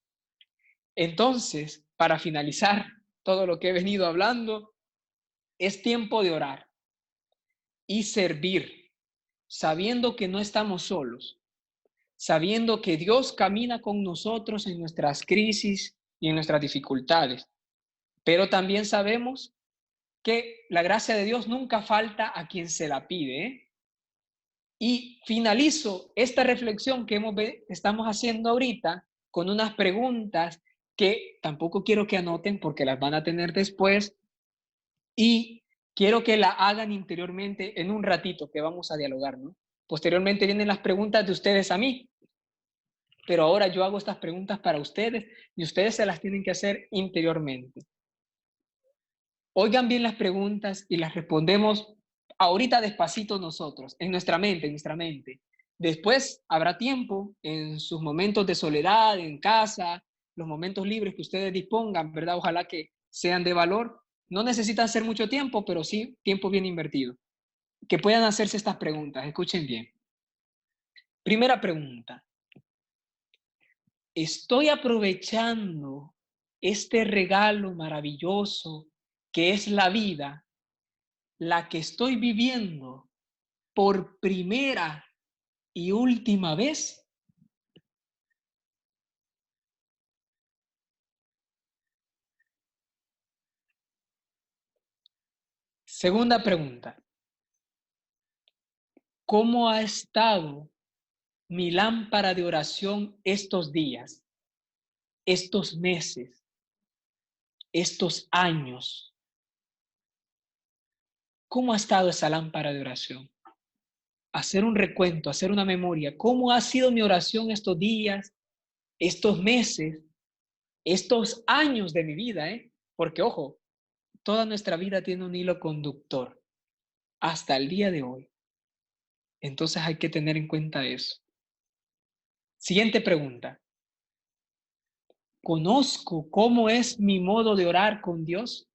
Entonces, para finalizar todo lo que he venido hablando, es tiempo de orar y servir, sabiendo que no estamos solos, sabiendo que Dios camina con nosotros en nuestras crisis y en nuestras dificultades. Pero también sabemos que la gracia de Dios nunca falta a quien se la pide. Y finalizo esta reflexión que estamos haciendo ahorita con unas preguntas que tampoco quiero que anoten porque las van a tener después y quiero que la hagan interiormente en un ratito que vamos a dialogar, ¿no? Posteriormente vienen las preguntas de ustedes a mí, pero ahora yo hago estas preguntas para ustedes y ustedes se las tienen que hacer interiormente. Oigan bien las preguntas y las respondemos ahorita despacito nosotros, en nuestra mente. Después habrá tiempo en sus momentos de soledad, en casa, los momentos libres que ustedes dispongan, ¿verdad? Ojalá que sean de valor. No necesitan ser mucho tiempo, pero sí tiempo bien invertido. Que puedan hacerse estas preguntas. Escuchen bien. Primera pregunta. ¿Estoy aprovechando este regalo maravilloso que es la vida, la que estoy viviendo por primera y última vez? Segunda pregunta. ¿Cómo ha estado mi lámpara de oración estos días, estos meses, estos años? ¿Cómo ha estado esa lámpara de oración? Hacer un recuento, hacer una memoria. ¿Cómo ha sido mi oración estos días, estos meses, estos años de mi vida? Porque, ojo, toda nuestra vida tiene un hilo conductor hasta el día de hoy. Entonces hay que tener en cuenta eso. Siguiente pregunta. ¿Conozco cómo es mi modo de orar con Dios?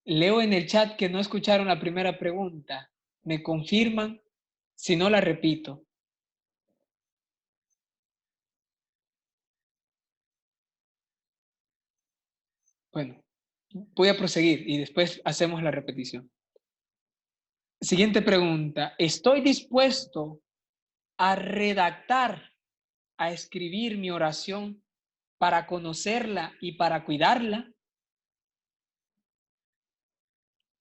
Leo en el chat que no escucharon la primera pregunta. ¿Me confirman? Si no, la repito. Bueno, voy a proseguir y después hacemos la repetición. Siguiente pregunta. ¿Estoy dispuesto a redactar, a escribir mi oración para conocerla y para cuidarla?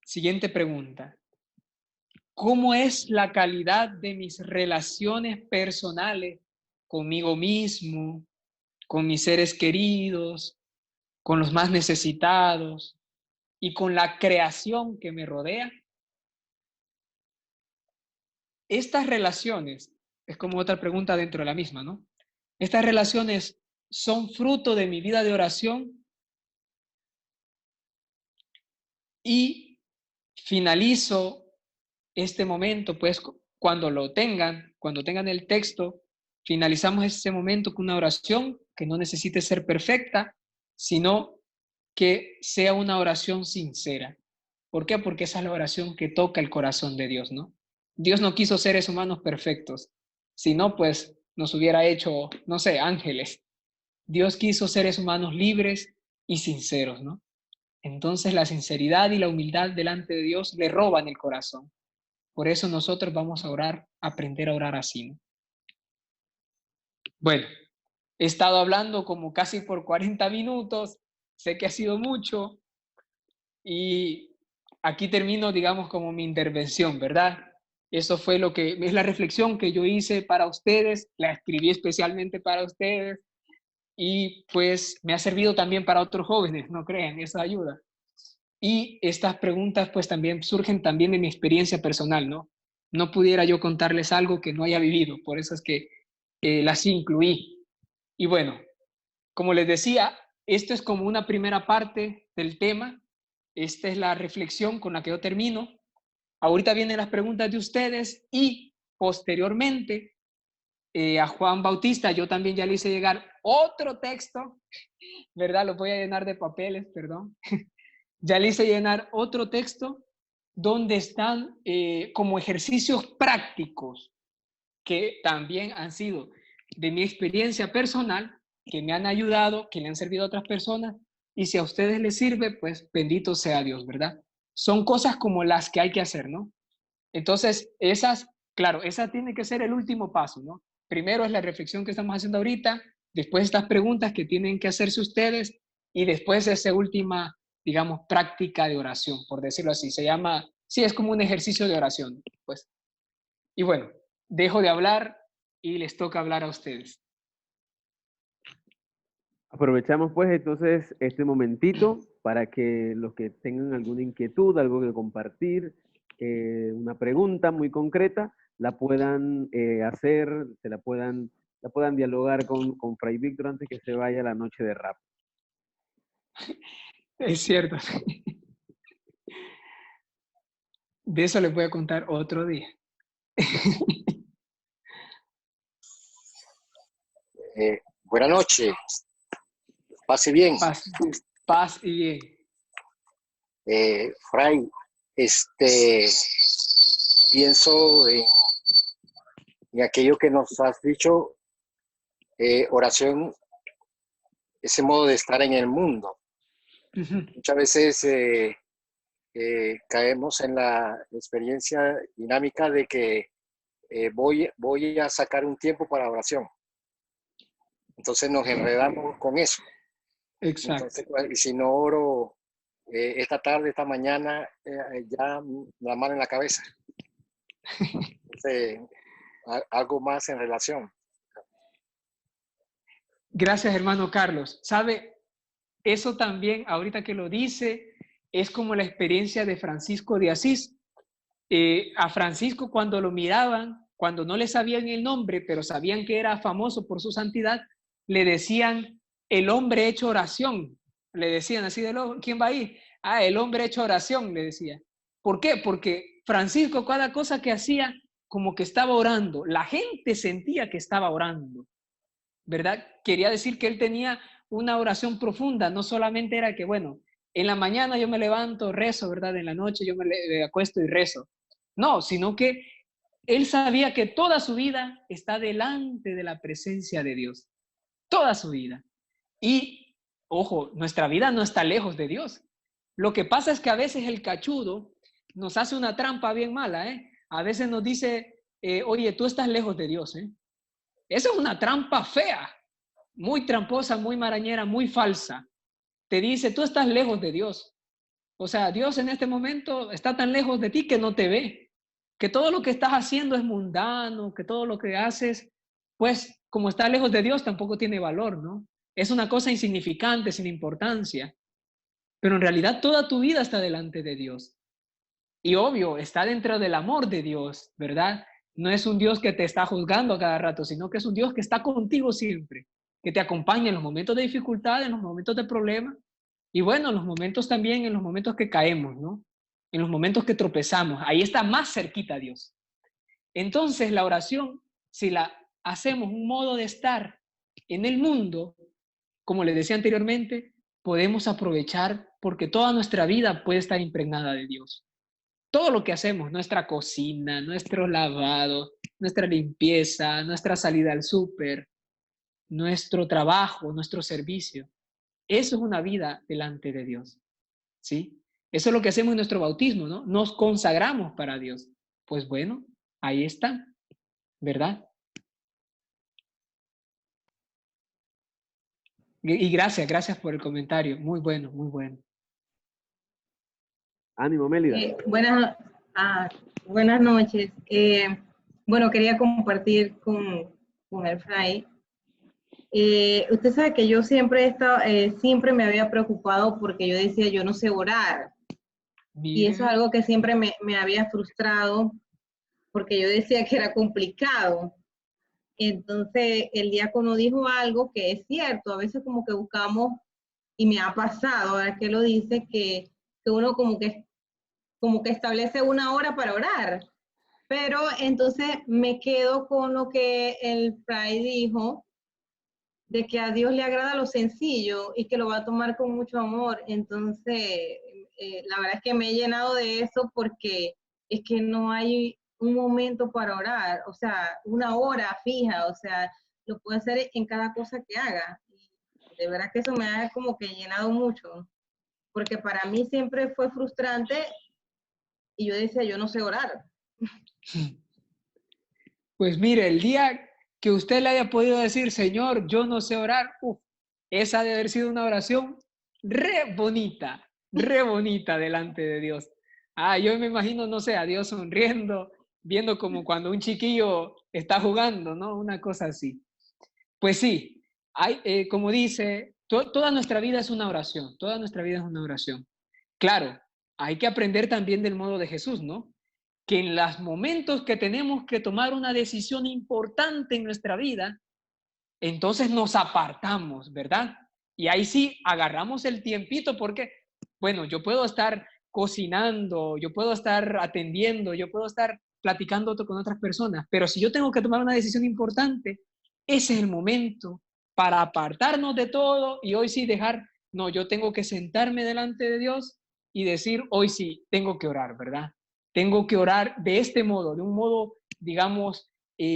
Siguiente pregunta. ¿Cómo es la calidad de mis relaciones personales conmigo mismo, con mis seres queridos, con los más necesitados y con la creación que me rodea? Estas relaciones, es como otra pregunta dentro de la misma, ¿no? Estas relaciones son fruto de mi vida de oración. Y finalizo este momento, pues cuando tengan el texto, finalizamos ese momento con una oración que no necesite ser perfecta, sino que sea una oración sincera. ¿Por qué? Porque esa es la oración que toca el corazón de Dios, ¿no? Dios no quiso seres humanos perfectos, sino pues nos hubiera hecho, no sé, ángeles. Dios quiso seres humanos libres y sinceros, ¿no? Entonces la sinceridad y la humildad delante de Dios le roban el corazón. Por eso nosotros vamos a orar, aprender a orar así, ¿no? Bueno, he estado hablando como casi por 40 minutos, sé que ha sido mucho y aquí termino, digamos, como mi intervención, ¿verdad? Eso fue lo que es la reflexión que yo hice para ustedes, la escribí especialmente para ustedes y pues me ha servido también para otros jóvenes, no crean, eso ayuda. Y estas preguntas pues también surgen también de mi experiencia personal, ¿no? No pudiera yo contarles algo que no haya vivido, por eso es que las incluí. Y bueno, como les decía, esto es como una primera parte del tema. Esta es la reflexión con la que yo termino. Ahorita vienen las preguntas de ustedes y posteriormente a Juan Bautista yo también ya le hice llegar otro texto, ¿verdad? Lo voy a llenar de papeles, perdón. Ya le hice llenar otro texto donde están como ejercicios prácticos que también han sido de mi experiencia personal, que me han ayudado, que le han servido a otras personas, y si a ustedes les sirve, pues bendito sea Dios, ¿verdad? Son cosas como las que hay que hacer, ¿no? Entonces, claro, esa tiene que ser el último paso, ¿no? Primero es la reflexión que estamos haciendo ahorita, después estas preguntas que tienen que hacerse ustedes, y después esa última, digamos, práctica de oración, por decirlo así. Se llama, sí, es como un ejercicio de oración, pues. Y bueno, dejo de hablar y les toca hablar a ustedes. Aprovechamos pues entonces este momentito para que los que tengan alguna inquietud, algo que compartir, una pregunta muy concreta, la puedan hacer, la puedan dialogar con Fray Víctor antes que se vaya la noche de rap. Es cierto. De eso les voy a contar otro día. Buenas noches. Pase bien. Paz y bien. Fray, pienso en aquello que nos has dicho, oración, ese modo de estar en el mundo. Muchas veces caemos en la experiencia dinámica de que voy a sacar un tiempo para oración. Entonces nos enredamos con eso. Exacto. Entonces, y si no oro esta tarde, esta mañana, ya la mano en la cabeza. Entonces, algo más en relación. Gracias, hermano Carlos. ¿Sabe? Eso también, ahorita que lo dice, es como la experiencia de Francisco de Asís. A Francisco cuando lo miraban, cuando no le sabían el nombre, pero sabían que era famoso por su santidad, le decían el hombre hecho oración. Le decían así de loco, ¿quién va ahí? Ah, el hombre hecho oración, le decía. ¿Por qué? Porque Francisco, cada cosa que hacía, como que estaba orando. La gente sentía que estaba orando, ¿verdad? Quería decir que él tenía una oración profunda, no solamente era que, bueno, en la mañana yo me levanto, rezo, ¿verdad? En la noche yo me acuesto y rezo. No, sino que él sabía que toda su vida está delante de la presencia de Dios. Toda su vida. Y, ojo, nuestra vida no está lejos de Dios. Lo que pasa es que a veces el cachudo nos hace una trampa bien mala, ¿eh? A veces nos dice, oye, tú estás lejos de Dios, ¿eh? Esa es una trampa fea, muy tramposa, muy marañera, muy falsa. Te dice, tú estás lejos de Dios. O sea, Dios en este momento está tan lejos de ti que no te ve. Que todo lo que estás haciendo es mundano, que todo lo que haces, pues como está lejos de Dios, tampoco tiene valor, ¿no? Es una cosa insignificante, sin importancia. Pero en realidad toda tu vida está delante de Dios. Y obvio, está dentro del amor de Dios, ¿verdad? No es un Dios que te está juzgando a cada rato, sino que es un Dios que está contigo siempre, que te acompaña en los momentos de dificultad, en los momentos de problema, y bueno, en los momentos también, en los momentos que caemos, ¿no? En los momentos que tropezamos. Ahí está más cerquita Dios. Entonces, la oración, si la hacemos un modo de estar en el mundo, como les decía anteriormente, podemos aprovechar porque toda nuestra vida puede estar impregnada de Dios. Todo lo que hacemos, nuestra cocina, nuestro lavado, nuestra limpieza, nuestra salida al súper, nuestro trabajo, nuestro servicio, eso es una vida delante de Dios, ¿sí? Eso es lo que hacemos en nuestro bautismo, ¿no? Nos consagramos para Dios. Pues bueno, ahí está, ¿verdad? Y gracias por el comentario. Muy bueno, muy bueno. Ánimo, Mélida. Buenas noches. Bueno, quería compartir con el Fray. Usted sabe que yo siempre siempre me había preocupado porque yo decía, yo no sé orar. Y eso es algo que siempre me había frustrado porque yo decía que era complicado. Entonces, el diácono dijo algo que es cierto. A veces como que buscamos, y me ha pasado, ahora que lo dice, que uno como que establece una hora para orar. Pero entonces me quedo con lo que el Fray dijo, de que a Dios le agrada lo sencillo y que lo va a tomar con mucho amor. Entonces, la verdad es que me he llenado de eso porque es que no hay un momento para orar, o sea, una hora fija, o sea, lo puedo hacer en cada cosa que haga. Y de verdad que eso me ha como que llenado mucho, porque para mí siempre fue frustrante y yo decía, yo no sé orar. Pues mire, el día que usted le haya podido decir, Señor, yo no sé orar, esa ha de haber sido una oración re bonita delante de Dios. Yo me imagino, no sé, a Dios sonriendo, viendo como cuando un chiquillo está jugando, ¿no? Una cosa así. Pues sí, como dice, toda nuestra vida es una oración, toda nuestra vida es una oración. Claro, hay que aprender también del modo de Jesús, ¿no? Que en los momentos que tenemos que tomar una decisión importante en nuestra vida, entonces nos apartamos, ¿verdad? Y ahí sí agarramos el tiempito porque, bueno, yo puedo estar cocinando, yo puedo estar atendiendo, yo puedo estar platicando con otras personas, pero si yo tengo que tomar una decisión importante, ese es el momento para apartarnos de todo y hoy sí dejar, no, yo tengo que sentarme delante de Dios y decir, hoy sí, tengo que orar, ¿verdad? Tengo que orar de este modo, de un modo, digamos,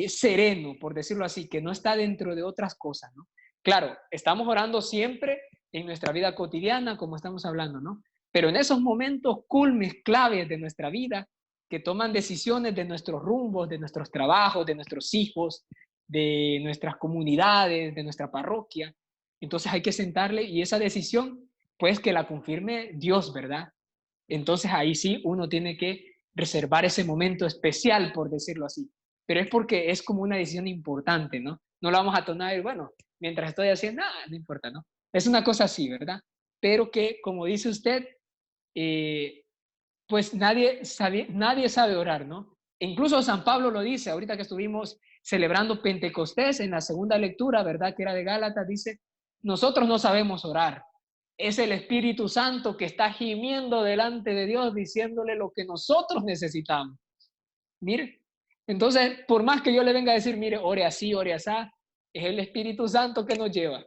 sereno, por decirlo así, que no está dentro de otras cosas, ¿no? Claro, estamos orando siempre en nuestra vida cotidiana, como estamos hablando, ¿no? Pero en esos momentos culmes, claves de nuestra vida, que toman decisiones de nuestros rumbos, de nuestros trabajos, de nuestros hijos, de nuestras comunidades, de nuestra parroquia, entonces hay que sentarle y esa decisión, pues que la confirme Dios, ¿verdad? Entonces ahí sí uno tiene que reservar ese momento especial, por decirlo así. Pero es porque es como una decisión importante, ¿no? No lo vamos a tomar, bueno, mientras estoy haciendo, no importa, ¿no? Es una cosa así, ¿verdad? Pero que, como dice usted, pues nadie sabe orar, ¿no? Incluso San Pablo lo dice, ahorita que estuvimos celebrando Pentecostés en la segunda lectura, ¿verdad? Que era de Gálatas, dice, nosotros no sabemos orar. Es el Espíritu Santo que está gimiendo delante de Dios, diciéndole lo que nosotros necesitamos. Mire, entonces, por más que yo le venga a decir, mire, ore así, es el Espíritu Santo que nos lleva,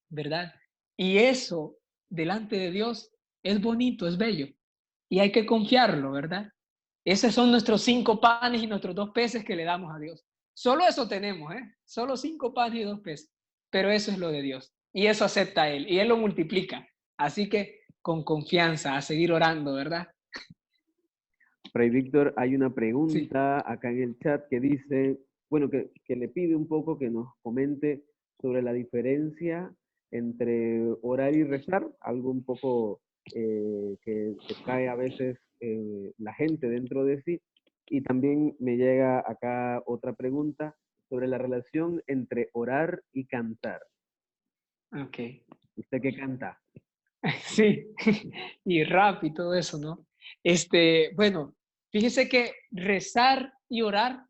¿verdad? Y eso, delante de Dios, es bonito, es bello. Y hay que confiarlo, ¿verdad? Esos son nuestros 5 panes y nuestros 2 peces que le damos a Dios. Solo eso tenemos, ¿eh? Solo 5 panes y 2 peces. Pero eso es lo de Dios. Y eso acepta Él. Y Él lo multiplica. Así que con confianza, a seguir orando, ¿verdad? Fray Víctor, hay una Sí. pregunta acá en el chat que dice, bueno, que le pide un poco que nos comente sobre la diferencia entre orar y rezar, algo un poco que trae a veces la gente dentro de sí. Y también me llega acá otra pregunta sobre la relación entre orar y cantar. Ok. ¿Usted qué canta? Sí, y rap y todo eso, ¿no? Bueno, fíjese que rezar y orar,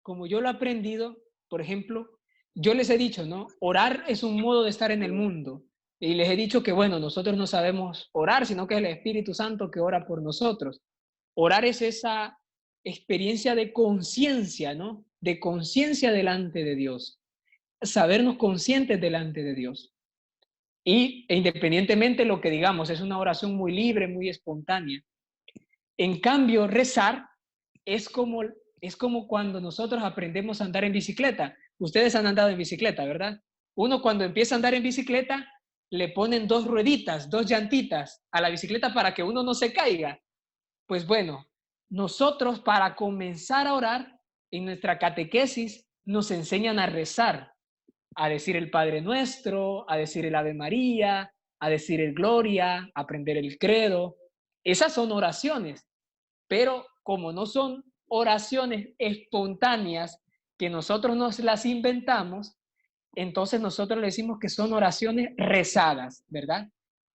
como yo lo he aprendido, por ejemplo, yo les he dicho, ¿no? Orar es un modo de estar en el mundo. Y les he dicho que, bueno, nosotros no sabemos orar, sino que es el Espíritu Santo que ora por nosotros. Orar es esa experiencia de conciencia, ¿no? De conciencia delante de Dios. Sabernos conscientes delante de Dios. E independientemente de lo que digamos, es una oración muy libre, muy espontánea. En cambio, rezar es como cuando nosotros aprendemos a andar en bicicleta. Ustedes han andado en bicicleta, ¿verdad? Uno cuando empieza a andar en bicicleta, le ponen 2 rueditas, 2 llantitas a la bicicleta para que uno no se caiga. Pues bueno, nosotros para comenzar a orar, en nuestra catequesis nos enseñan a rezar, a decir el Padre Nuestro, a decir el Ave María, a decir el Gloria, a aprender el credo. Esas son oraciones, pero como no son oraciones espontáneas que nosotros nos las inventamos, entonces nosotros le decimos que son oraciones rezadas, ¿verdad?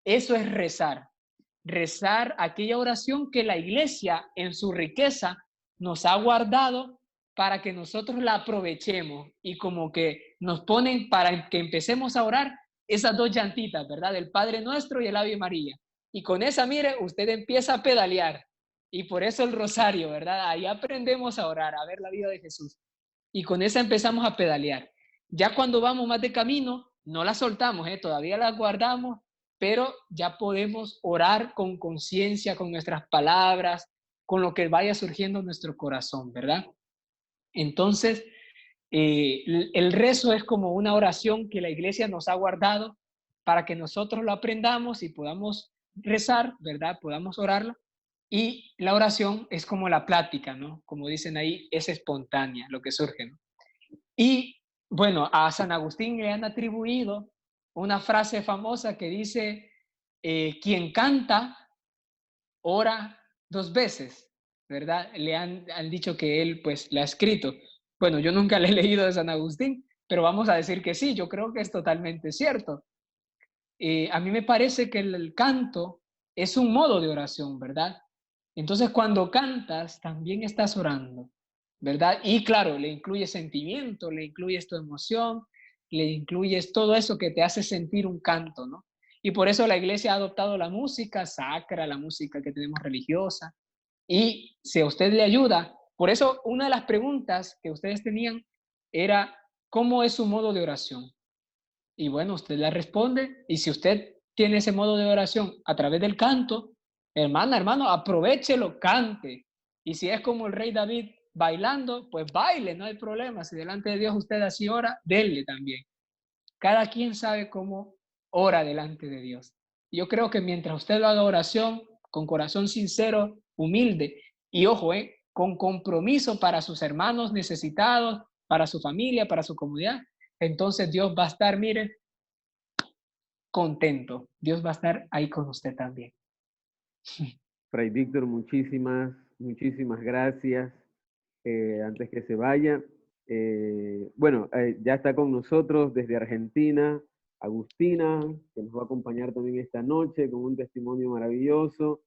Eso es rezar. Rezar aquella oración que la iglesia en su riqueza nos ha guardado para que nosotros la aprovechemos y como que nos ponen para que empecemos a orar esas 2 llantitas, ¿verdad? El Padre Nuestro y el Ave María. Y con esa, mire, usted empieza a pedalear. Y por eso el rosario, ¿verdad? Ahí aprendemos a orar, a ver la vida de Jesús. Y con esa empezamos a pedalear. Ya cuando vamos más de camino, no la soltamos, todavía la guardamos, pero ya podemos orar con conciencia, con nuestras palabras, con lo que vaya surgiendo en nuestro corazón, ¿verdad? Entonces, el rezo es como una oración que la iglesia nos ha guardado para que nosotros lo aprendamos y podamos rezar, ¿verdad? Podamos orarlo. Y la oración es como la plática, ¿no? Como dicen ahí, es espontánea lo que surge, ¿no? Y bueno, a San Agustín le han atribuido una frase famosa que dice, quien canta, ora 2 veces, ¿verdad? Le han dicho que él pues le ha escrito. Bueno, yo nunca le he leído de San Agustín, pero vamos a decir que sí, yo creo que es totalmente cierto. A mí me parece que el canto es un modo de oración, ¿verdad? Entonces, cuando cantas, también estás orando, ¿verdad? Y claro, le incluyes sentimiento, le incluyes tu emoción, le incluyes todo eso que te hace sentir un canto, ¿no? Y por eso la iglesia ha adoptado la música sacra, la música que tenemos religiosa. Y si a usted le ayuda, por eso una de las preguntas que ustedes tenían era, ¿cómo es su modo de oración? Y bueno, usted la responde. Y si usted tiene ese modo de oración a través del canto, hermano, aprovéchelo, cante. Y si es como el rey David bailando, pues baile, no hay problema. Si delante de Dios usted así ora, denle también. Cada quien sabe cómo ora delante de Dios. Yo creo que mientras usted lo haga oración con corazón sincero, humilde y ojo, con compromiso para sus hermanos necesitados, para su familia, para su comunidad, entonces Dios va a estar, mire, contento. Dios va a estar ahí con usted también. Fray Víctor, muchísimas gracias. Antes que se vaya, bueno, ya está con nosotros desde Argentina, Agustina, que nos va a acompañar también esta noche con un testimonio maravilloso.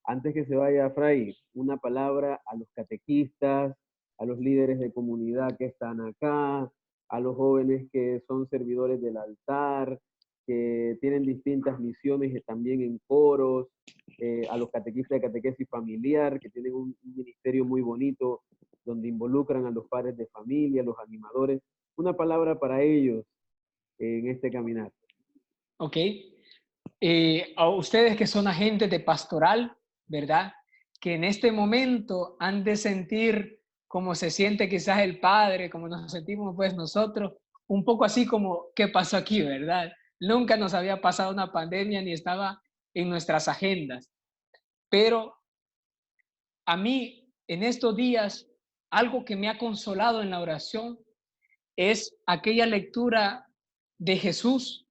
Antes que se vaya, Fray, una palabra a los catequistas, a los líderes de comunidad que están acá, a los jóvenes que son servidores del altar, que tienen distintas misiones también en coros, a los catequistas de catequesis familiar, que tienen un ministerio muy bonito, donde involucran a los padres de familia, los animadores. Una palabra para ellos en este caminar. Ok. A ustedes que son agentes de pastoral, ¿verdad? Que en este momento han de sentir como se siente quizás el Padre, como nos sentimos pues nosotros, un poco así como, ¿qué pasó aquí, verdad? Nunca nos había pasado una pandemia ni estaba en nuestras agendas. Pero a mí, en estos días, algo que me ha consolado en la oración es aquella lectura de Jesús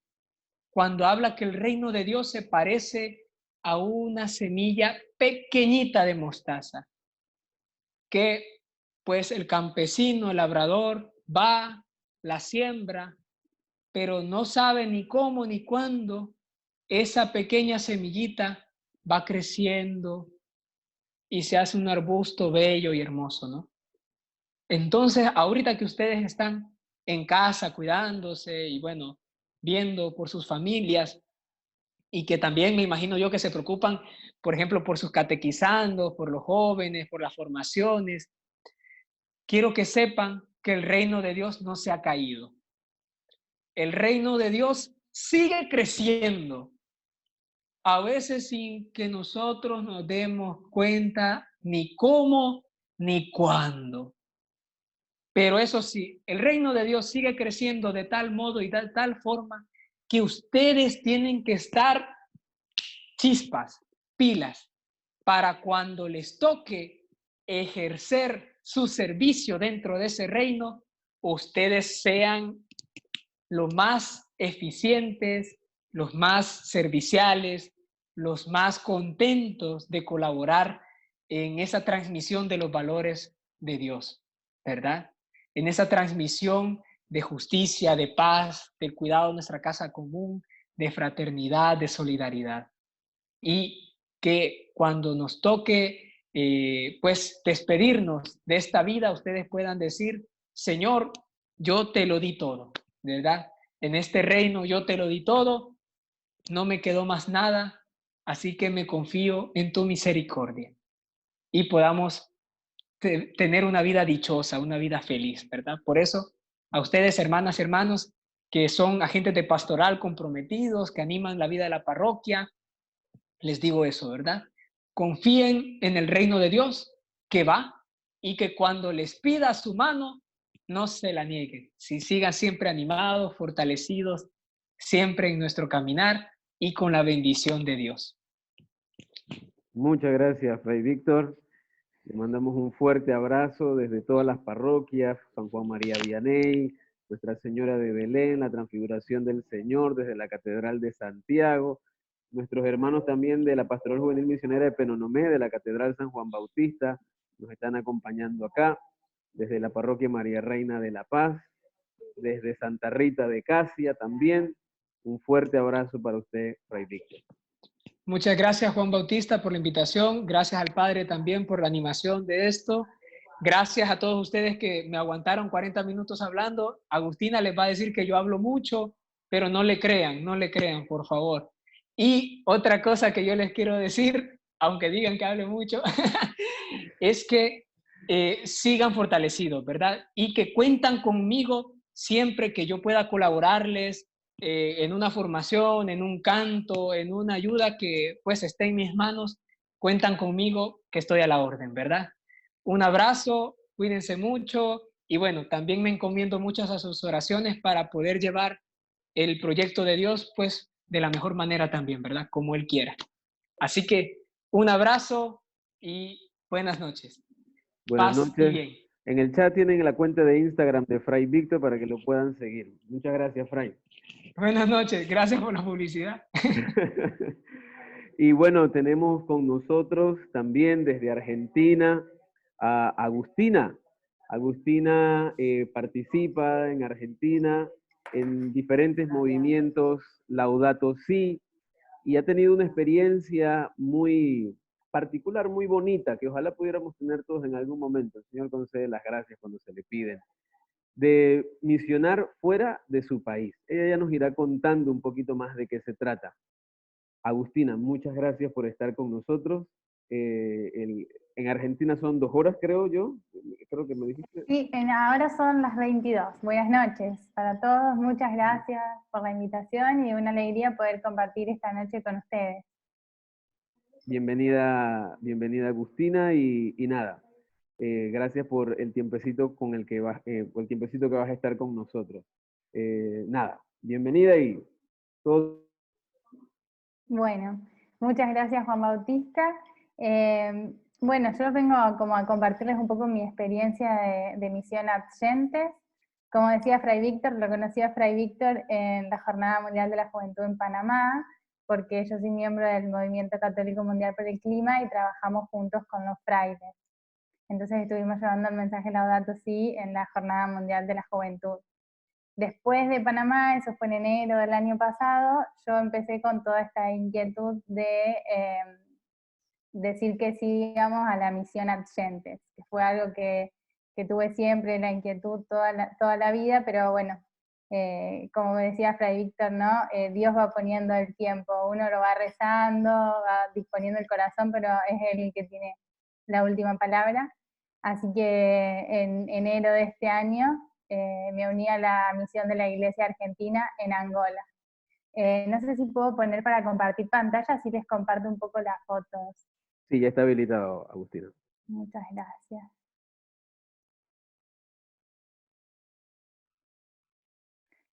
cuando habla que el reino de Dios se parece a una semilla pequeñita de mostaza, que pues el campesino, el labrador, va, la siembra, pero no sabe ni cómo ni cuándo esa pequeña semillita va creciendo y se hace un arbusto bello y hermoso, ¿no? Entonces, ahorita que ustedes están en casa cuidándose y bueno, viendo por sus familias, y que también me imagino yo que se preocupan, por ejemplo, por sus catequizandos, por los jóvenes, por las formaciones. Quiero que sepan que el reino de Dios no se ha caído. El reino de Dios sigue creciendo, a veces sin que nosotros nos demos cuenta ni cómo ni cuándo. Pero eso sí, el reino de Dios sigue creciendo de tal modo y de tal forma que ustedes tienen que estar chispas, pilas, para cuando les toque ejercer su servicio dentro de ese reino, ustedes sean los más eficientes, los más serviciales, los más contentos de colaborar en esa transmisión de los valores de Dios, ¿verdad? En esa transmisión de justicia, de paz, del cuidado de nuestra casa común, de fraternidad, de solidaridad. Y que cuando nos toque, pues, despedirnos de esta vida, ustedes puedan decir, Señor, yo te lo di todo, ¿verdad? En este reino yo te lo di todo, no me quedó más nada, así que me confío en tu misericordia. Y podamos tener una vida dichosa, una vida feliz, ¿verdad? Por eso, a ustedes, hermanas y hermanos, que son agentes de pastoral comprometidos, que animan la vida de la parroquia, les digo eso, ¿verdad? Confíen en el reino de Dios que va y que cuando les pida su mano, no se la nieguen. Si sigan siempre animados, fortalecidos, siempre en nuestro caminar y con la bendición de Dios. Muchas gracias, Fray Víctor. Le mandamos un fuerte abrazo desde todas las parroquias, San Juan María Vianney, Nuestra Señora de Belén, la Transfiguración del Señor, desde la Catedral de Santiago, nuestros hermanos también de la Pastoral Juvenil Misionera de Penonomé, de la Catedral San Juan Bautista, nos están acompañando acá, desde la Parroquia María Reina de la Paz, desde Santa Rita de Casia también. Un fuerte abrazo para usted, Fray Víctor. Muchas gracias, Juan Bautista, por la invitación. Gracias al Padre también por la animación de esto. Gracias a todos ustedes que me aguantaron 40 minutos hablando. Agustina les va a decir que yo hablo mucho, pero no le crean, por favor. Y otra cosa que yo les quiero decir, aunque digan que hable mucho, es que sigan fortalecidos, ¿verdad? Y que cuentan conmigo siempre que yo pueda colaborarles en una formación, en un canto, en una ayuda que pues esté en mis manos. Cuentan conmigo que estoy a la orden, ¿verdad? Un abrazo, cuídense mucho y bueno, también me encomiendo muchas a sus oraciones para poder llevar el proyecto de Dios pues de la mejor manera también, ¿verdad? Como Él quiera. Así que un abrazo y buenas noches. Buenas Paz y noches. bien. En el chat tienen la cuenta de Instagram de Fray Víctor para que lo puedan seguir. Muchas gracias, Fray. Buenas noches, gracias por la publicidad. Y bueno, tenemos con nosotros también desde Argentina a Agustina. Agustina participa en Argentina en diferentes movimientos Laudato Si y ha tenido una experiencia muy particular, muy bonita, que ojalá pudiéramos tener todos en algún momento. El Señor concede las gracias cuando se le piden. de misionar fuera de su país. Ella ya nos irá contando un poquito más de qué se trata. Agustina, muchas gracias por estar con nosotros. En Argentina son 2 horas, creo yo. Creo que me dijiste. Sí, ahora son las 22. Buenas noches para todos. Muchas gracias por la invitación y una alegría poder compartir esta noche con ustedes. Bienvenida, bienvenida Agustina y nada. Gracias por el tiempecito con el que por el tiempecito que vas a estar con nosotros. Nada, bienvenida y todo. Bueno, muchas gracias Juan Bautista. Bueno, yo vengo como a compartirles un poco mi experiencia de misión Adyentes. Como decía Fray Víctor, lo conocí a Fray Víctor en la Jornada Mundial de la Juventud en Panamá, porque yo soy miembro del Movimiento Católico Mundial por el Clima y trabajamos juntos con los frailes. Entonces estuvimos llevando el mensaje Laudato Si en la Jornada Mundial de la Juventud. Después de Panamá, eso fue en enero del año pasado, yo empecé con toda esta inquietud de decir que sí, digamos, a la misión Adyentes, que fue algo que tuve siempre, la inquietud toda la vida, pero bueno, como decía Fray Víctor, ¿no? Dios va poniendo el tiempo, uno lo va rezando, va disponiendo el corazón, pero es Él el que tiene la última palabra. Así que en enero de este año me uní a la misión de la Iglesia Argentina en Angola. No sé si puedo poner para compartir pantalla, así les comparto un poco las fotos. Sí, ya está habilitado, Agustina. Muchas gracias.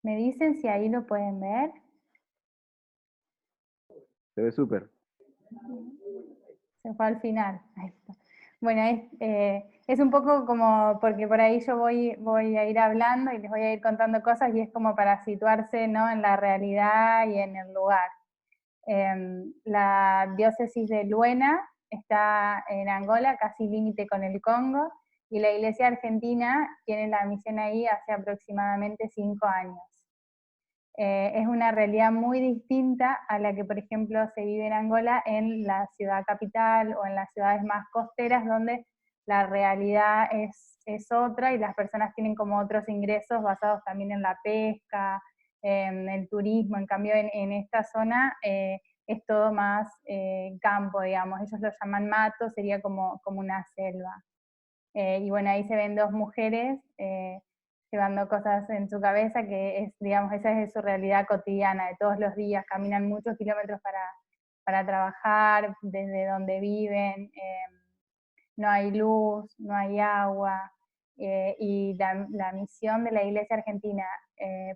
¿Me dicen si ahí lo pueden ver? Se ve súper. Se fue al final. Ahí está. Bueno, es un poco como, porque por ahí yo voy a ir hablando y les voy a ir contando cosas y es como para situarse, ¿no?, en la realidad y en el lugar. La diócesis de Luena está en Angola, casi límite con el Congo, y la Iglesia Argentina tiene la misión ahí hace aproximadamente 5 años. Es una realidad muy distinta a la que, por ejemplo, se vive en Angola en la ciudad capital o en las ciudades más costeras, donde la realidad es otra y las personas tienen como otros ingresos basados también en la pesca, en el turismo. En cambio, en esta zona es todo más campo, digamos. Ellos lo llaman mato, sería como una selva. Y bueno, ahí se ven 2 mujeres llevando cosas en su cabeza, que es, digamos, esa es su realidad cotidiana de todos los días. Caminan muchos kilómetros para trabajar, desde donde viven, no hay luz, no hay agua, y la misión de la Iglesia Argentina,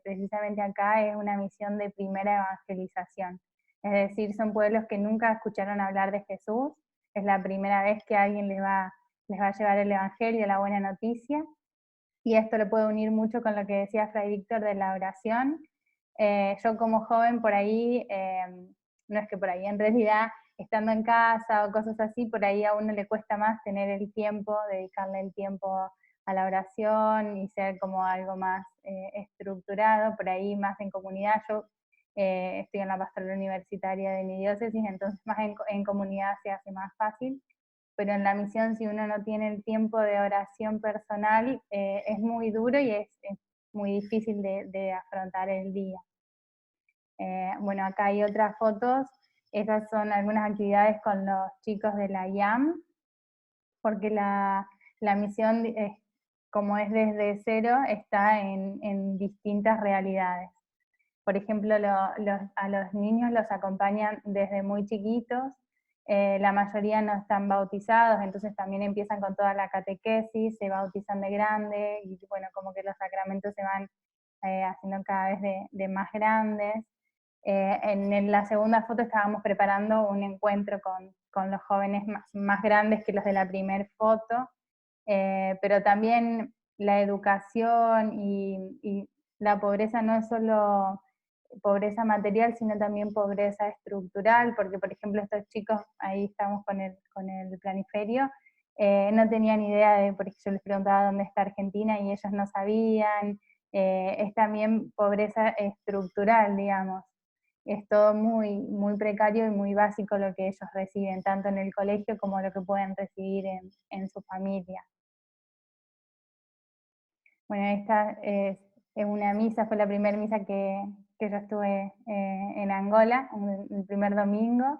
precisamente acá, es una misión de primera evangelización. Es decir, son pueblos que nunca escucharon hablar de Jesús, es la primera vez que alguien les va a llevar el Evangelio, la buena noticia, y esto lo puedo unir mucho con lo que decía Fray Víctor de la oración. Yo como joven por ahí, no es que por ahí, en realidad estando en casa o cosas así, por ahí a uno le cuesta más tener el tiempo, dedicarle el tiempo a la oración y ser como algo más estructurado, por ahí más en comunidad. Yo estoy en la pastoral universitaria de mi diócesis, entonces más en comunidad se hace más fácil, pero en la misión, si uno no tiene el tiempo de oración personal, es muy duro y es muy difícil de afrontar el día. Bueno, acá hay otras fotos. Esas son algunas actividades con los chicos de la IAM, porque la misión, como es desde cero, está en distintas realidades. Por ejemplo, a los niños los acompañan desde muy chiquitos, la mayoría no están bautizados, entonces también empiezan con toda la catequesis, se bautizan de grande, y bueno, como que los sacramentos se van haciendo cada vez de más grandes. En la segunda foto estábamos preparando un encuentro con los jóvenes más grandes que los de la primera foto, pero también la educación y la pobreza no es solo pobreza material, sino también pobreza estructural, porque por ejemplo estos chicos, ahí estamos con el planiferio, no tenían idea porque yo les preguntaba dónde está Argentina y ellos no sabían. Es también pobreza estructural, digamos. Es todo muy, muy precario y muy básico lo que ellos reciben, tanto en el colegio como lo que pueden recibir en su familia. Bueno, esta es una misa, fue la primera misa que yo estuve en Angola, el primer domingo.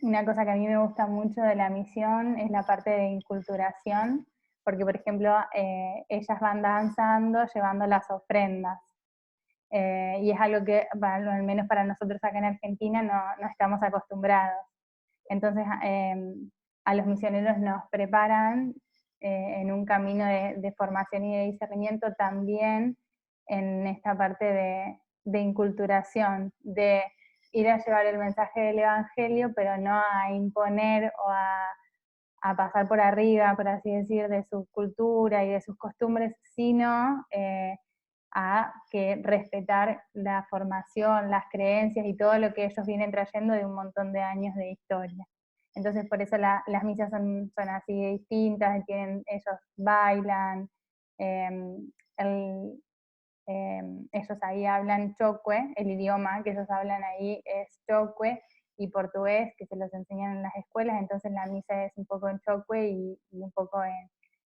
Una cosa que a mí me gusta mucho de la misión es la parte de inculturación, porque por ejemplo ellas van danzando llevando las ofrendas. Y es algo que, al menos para nosotros acá en Argentina, no estamos acostumbrados. Entonces a los misioneros nos preparan en un camino de formación y de discernimiento también en esta parte de inculturación, de ir a llevar el mensaje del Evangelio, pero no a imponer o a pasar por arriba, por así decir, de su cultura y de sus costumbres, sino a que respetar la formación, las creencias y todo lo que ellos vienen trayendo de un montón de años de historia. Entonces por eso las misas son así de distintas, ellos bailan, ellos ahí hablan chokwe, el idioma que ellos hablan ahí es chokwe y portugués, que se los enseñan en las escuelas, entonces la misa es un poco en chokwe y un poco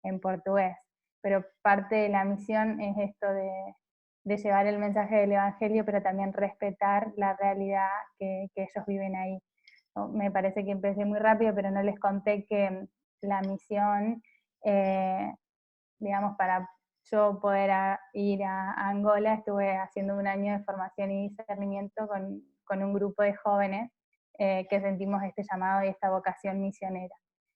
en portugués. Pero parte de la misión es esto de llevar el mensaje del Evangelio, pero también respetar la realidad que ellos viven ahí. Me parece que empecé muy rápido, pero no les conté que la misión, digamos, para yo poder ir a Angola, estuve haciendo un año de formación y discernimiento con un grupo de jóvenes que sentimos este llamado y esta vocación misionera.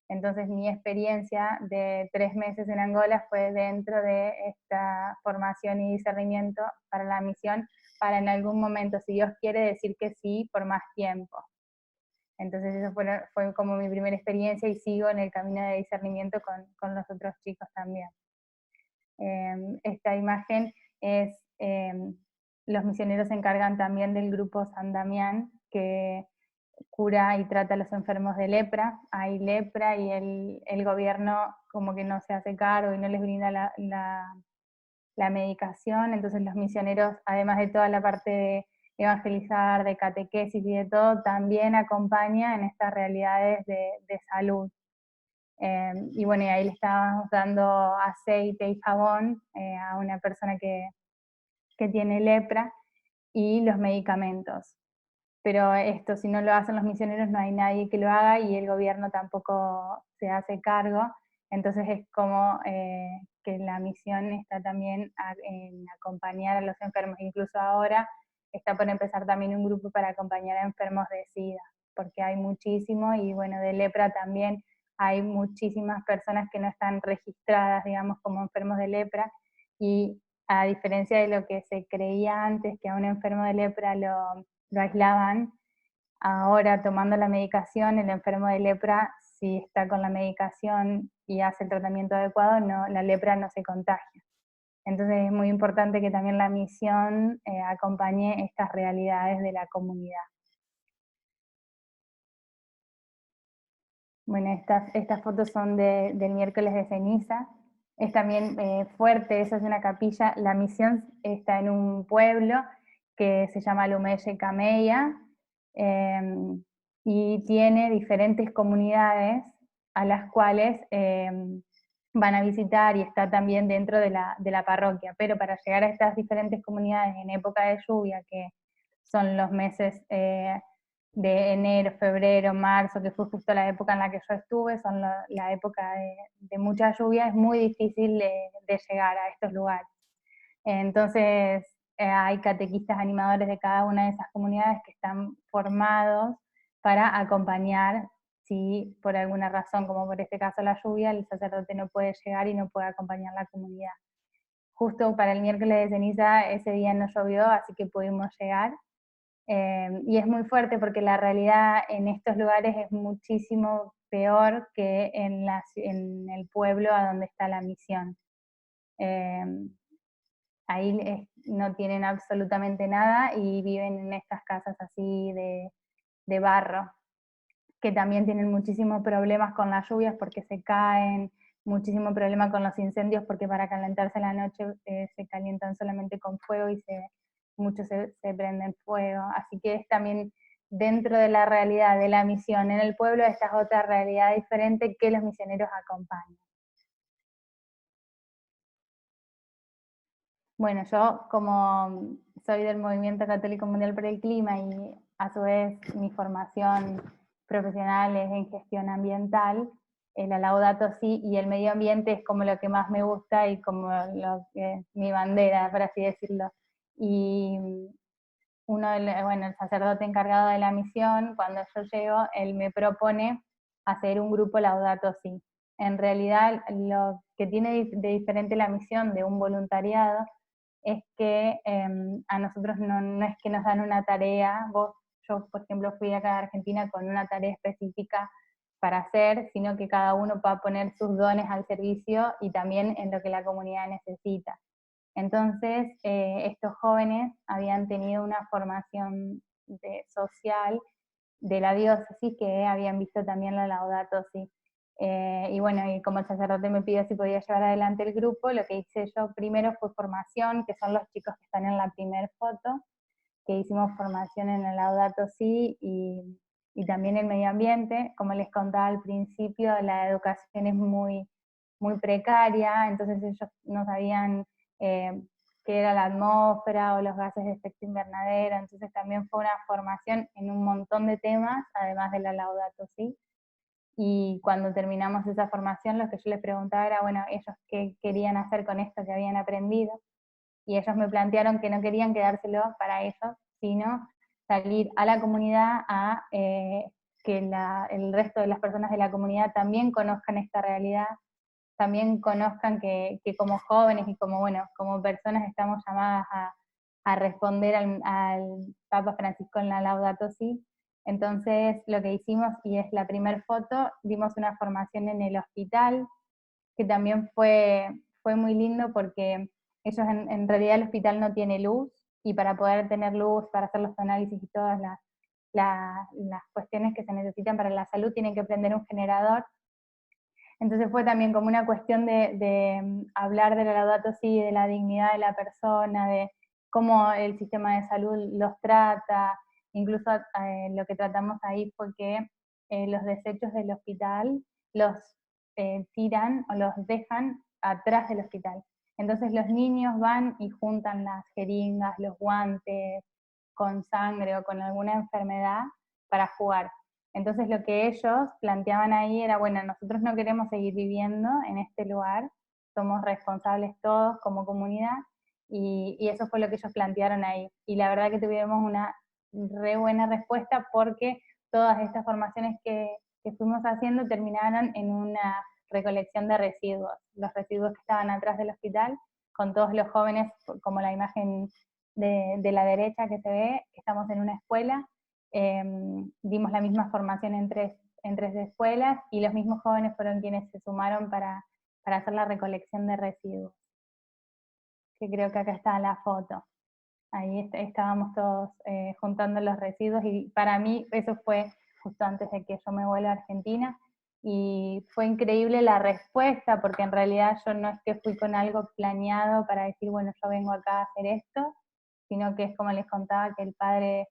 Entonces mi experiencia de 3 meses en Angola fue dentro de esta formación y discernimiento para la misión, para en algún momento, si Dios quiere, decir que sí por más tiempo. Entonces eso fue como mi primera experiencia y sigo en el camino de discernimiento con los otros chicos también. Esta imagen es, los misioneros se encargan también del grupo San Damián, que cura y trata a los enfermos de lepra. Hay lepra y el gobierno como que no se hace cargo y no les brinda la medicación, entonces los misioneros, además de toda la parte de evangelizar, de catequesis y de todo, también acompañan en estas realidades de salud. Y bueno, y ahí le estábamos dando aceite y jabón a una persona que tiene lepra y los medicamentos. Pero esto, si no lo hacen los misioneros, no hay nadie que lo haga y el gobierno tampoco se hace cargo. Entonces es como que la misión está también en acompañar a los enfermos. Incluso ahora está por empezar también un grupo para acompañar a enfermos de SIDA, porque hay muchísimo, y bueno, de lepra también hay muchísimas personas que no están registradas, digamos, como enfermos de lepra, y a diferencia de lo que se creía antes, que a un enfermo de lepra lo aislaban, ahora tomando la medicación, el enfermo de lepra, si está con la medicación y hace el tratamiento adecuado, la lepra no se contagia. Entonces es muy importante que también la misión acompañe estas realidades de la comunidad. Bueno, estas fotos son del miércoles de ceniza. Es también fuerte, esa es una capilla. La misión está en un pueblo que se llama Lumeye Cameya, y tiene diferentes comunidades a las cuales van a visitar, y está también dentro de la parroquia. Pero para llegar a estas diferentes comunidades en época de lluvia, que son los meses de enero, febrero, marzo, que fue justo la época en la que yo estuve, son la época de mucha lluvia, es muy difícil de llegar a estos lugares. Entonces hay catequistas animadores de cada una de esas comunidades que están formados para acompañar, si por alguna razón, como por este caso la lluvia, el sacerdote no puede llegar y no puede acompañar la comunidad. Justo para el miércoles de ceniza ese día no llovió, así que pudimos llegar. Y es muy fuerte porque la realidad en estos lugares es muchísimo peor que en el pueblo a donde está la misión. Ahí no tienen absolutamente nada y viven en estas casas así de barro, que también tienen muchísimos problemas con las lluvias porque se caen, muchísimo problema con los incendios porque para calentarse la noche se calientan solamente con fuego y muchos se prenden fuego. Así que es también dentro de la realidad de la misión en el pueblo, esta es otra realidad diferente que los misioneros acompañan. Bueno, yo como soy del Movimiento Católico Mundial por el Clima y a su vez mi formación profesional es en gestión ambiental, la Laudato Si y el medio ambiente es como lo que más me gusta y como mi bandera, por así decirlo. Y bueno, el sacerdote encargado de la misión, cuando yo llego, él me propone hacer un grupo Laudato Si. En realidad, lo que tiene de diferente la misión de un voluntariado es que a nosotros no es que nos dan una tarea, yo por ejemplo fui acá a Argentina con una tarea específica para hacer, sino que cada uno va a poner sus dones al servicio y también en lo que la comunidad necesita. Entonces, estos jóvenes habían tenido una formación social de la diócesis que habían visto también la Laudato Si. Y bueno, y como el sacerdote me pidió si podía llevar adelante el grupo, lo que hice yo primero fue formación, que son los chicos que están en la primera foto, que hicimos formación en el Laudato Si y también el medio ambiente. Como les contaba al principio, la educación es muy, muy precaria, entonces ellos no sabían qué era la atmósfera o los gases de efecto invernadero, entonces también fue una formación en un montón de temas, además de la Laudato Si. Y cuando terminamos esa formación, lo que yo les preguntaba era, bueno, ellos qué querían hacer con esto que habían aprendido, y ellos me plantearon que no querían quedárselo para ellos, sino salir a la comunidad a que el resto de las personas de la comunidad también conozcan esta realidad, también conozcan que como jóvenes y como, bueno, como personas estamos llamadas a responder al Papa Francisco en la Laudato Si. Entonces lo que hicimos, y es la primera foto, dimos una formación en el hospital, que también fue muy lindo porque ellos en realidad el hospital no tiene luz, y para poder tener luz, para hacer los análisis y todas las cuestiones que se necesitan para la salud, tienen que prender un generador. Entonces fue también como una cuestión de hablar de la Laudato Si, de la dignidad de la persona, de cómo el sistema de salud los trata. Incluso lo que tratamos ahí fue que los desechos del hospital los tiran o los dejan atrás del hospital. Entonces los niños van y juntan las jeringas, los guantes con sangre o con alguna enfermedad para jugar. Entonces lo que ellos planteaban ahí era, bueno, nosotros no queremos seguir viviendo en este lugar, somos responsables todos como comunidad, y eso fue lo que ellos plantearon ahí. Y la verdad que tuvimos una re buena respuesta, porque todas estas formaciones que fuimos haciendo terminaron en una recolección de residuos, los residuos que estaban atrás del hospital, con todos los jóvenes, como la imagen de la derecha que se ve, que estamos en una escuela. Dimos la misma formación en tres escuelas, y los mismos jóvenes fueron quienes se sumaron para hacer la recolección de residuos. Que creo que acá está la foto. Ahí estábamos todos juntando los residuos, y para mí eso fue justo antes de que yo me vuelva a Argentina, y fue increíble la respuesta, porque en realidad yo no es que fui con algo planeado para decir, bueno, yo vengo acá a hacer esto, sino que es como les contaba, que el padre,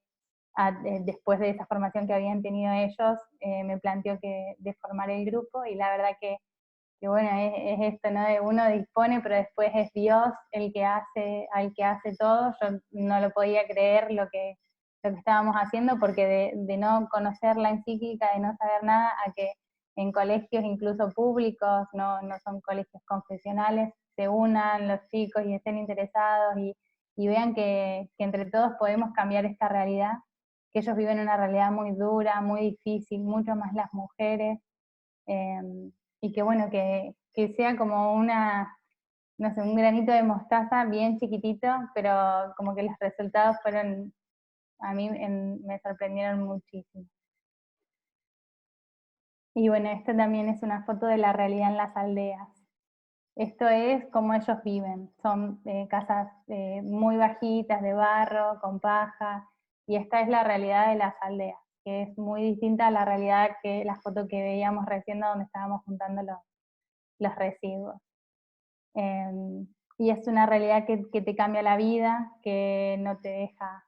después de esa formación que habían tenido ellos, me planteó de formar el grupo, y la verdad que bueno, es esto, ¿no? De uno dispone, pero después es Dios el que hace, al que hace todo. Yo no lo podía creer lo que estábamos haciendo, porque de no conocer la encíclica, de no saber nada, a que en colegios incluso públicos, no son colegios confesionales, se unan los chicos y estén interesados y vean que entre todos podemos cambiar esta realidad, que ellos viven una realidad muy dura, muy difícil, mucho más las mujeres. Y que bueno, que sea como no sé, un granito de mostaza bien chiquitito, pero como que los resultados fueron, a mí me sorprendieron muchísimo. Y bueno, esto también es una foto de la realidad en las aldeas. Esto es cómo ellos viven, son casas muy bajitas, de barro, con paja, y esta es la realidad de las aldeas, que es muy distinta a la realidad que la foto que veíamos recién, donde estábamos juntando los residuos. Y es una realidad que te cambia la vida, que no te deja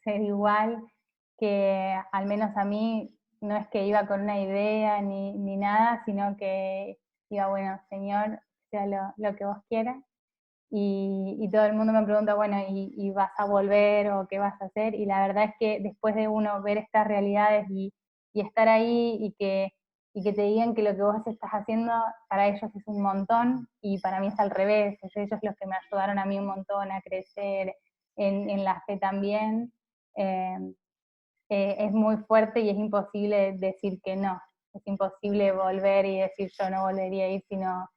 ser igual, que al menos a mí no es que iba con una idea ni nada, sino que iba, bueno, Señor, sea lo que vos quieras. y todo el mundo me pregunta, bueno, ¿y vas a volver o qué vas a hacer? Y la verdad es que después de uno ver estas realidades y estar ahí y que te digan que lo que vos estás haciendo para ellos es un montón, y para mí es al revés, es ellos los que me ayudaron a mí un montón a crecer en la fe también, es muy fuerte y es imposible decir que no, es imposible volver y decir yo no volvería a ir, sino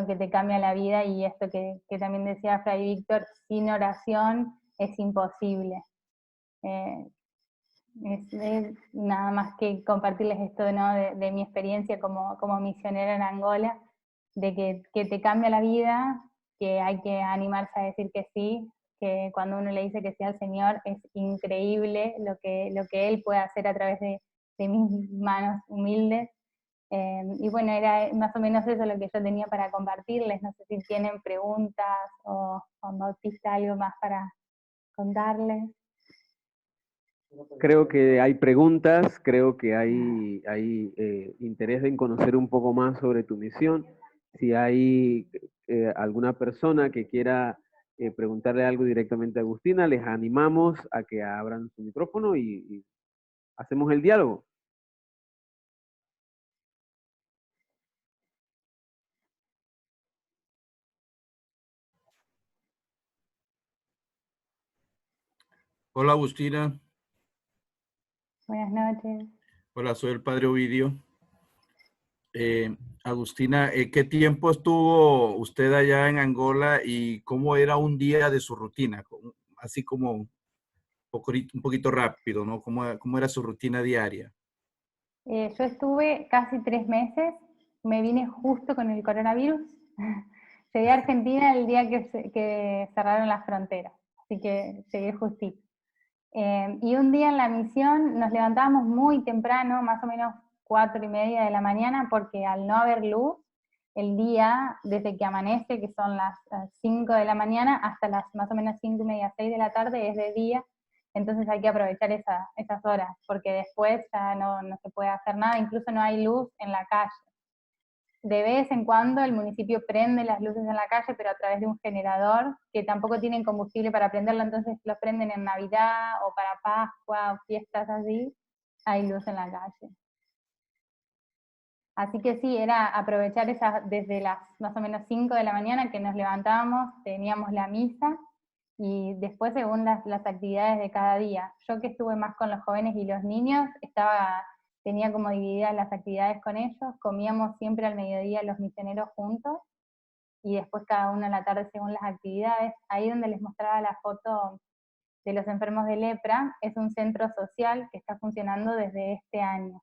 que te cambia la vida, y esto que también decía Fray Víctor, sin oración es imposible. Es nada más que compartirles esto, ¿no? de mi experiencia como misionera en Angola, de que te cambia la vida, que hay que animarse a decir que sí, que cuando uno le dice que sí al Señor es increíble lo que Él puede hacer a través de mis manos humildes. Y bueno, era más o menos eso lo que yo tenía para compartirles. No sé si tienen preguntas o Juan Bautista algo más para contarles. Creo que hay preguntas, creo que hay interés en conocer un poco más sobre tu misión. Si hay alguna persona que quiera preguntarle algo directamente a Agustina, les animamos a que abran su micrófono y hacemos el diálogo. Hola Agustina. Buenas noches. Hola, soy el padre Ovidio. Agustina, ¿qué tiempo estuvo usted allá en Angola y cómo era un día de su rutina? Así como un poquito rápido, ¿no? ¿Cómo era su rutina diaria? Yo estuve casi 3 meses, me vine justo con el coronavirus. Llegué a Argentina el día que cerraron las fronteras, así que llegué justito. Y un día en la misión nos levantábamos muy temprano, más o menos 4:30 de la mañana, porque al no haber luz, el día, desde que amanece, que son las 5 de la mañana, hasta las más o menos 5:30, 6 de la tarde, es de día. Entonces hay que aprovechar esas horas, porque después ya no se puede hacer nada, incluso no hay luz en la calle. De vez en cuando el municipio prende las luces en la calle, pero a través de un generador, que tampoco tienen combustible para prenderlo, entonces los prenden en Navidad o para Pascua o fiestas así, hay luz en la calle. Así que sí, era aprovechar desde las más o menos 5 de la mañana que nos levantábamos, teníamos la misa, y después según las actividades de cada día. Yo que estuve más con los jóvenes y los niños, tenía como divididas las actividades con ellos, comíamos siempre al mediodía los misioneros juntos, y después cada uno a la tarde según las actividades. Ahí donde les mostraba la foto de los enfermos de lepra, es un centro social que está funcionando desde este año.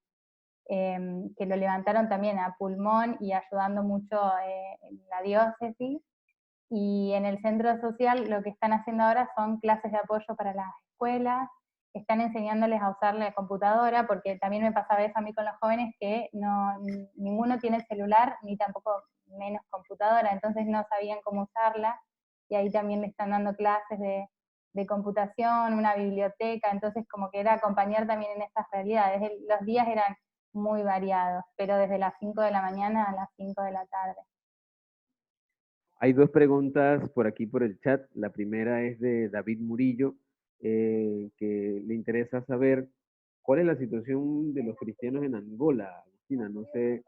Que lo levantaron también a pulmón y ayudando mucho en la diócesis. Y en el centro social lo que están haciendo ahora son clases de apoyo para las escuelas, están enseñándoles a usar la computadora, porque también me pasaba eso a mí con los jóvenes, que ninguno tiene celular, ni tampoco menos computadora, entonces no sabían cómo usarla, y ahí también le están dando clases de computación, una biblioteca, entonces como que era acompañar también en estas realidades. Los días eran muy variados, pero desde las 5 de la mañana a las 5 de la tarde. Hay dos preguntas por aquí por el chat. La primera es de David Murillo, que le interesa saber cuál es la situación de los cristianos en Angola, Agustina. No sé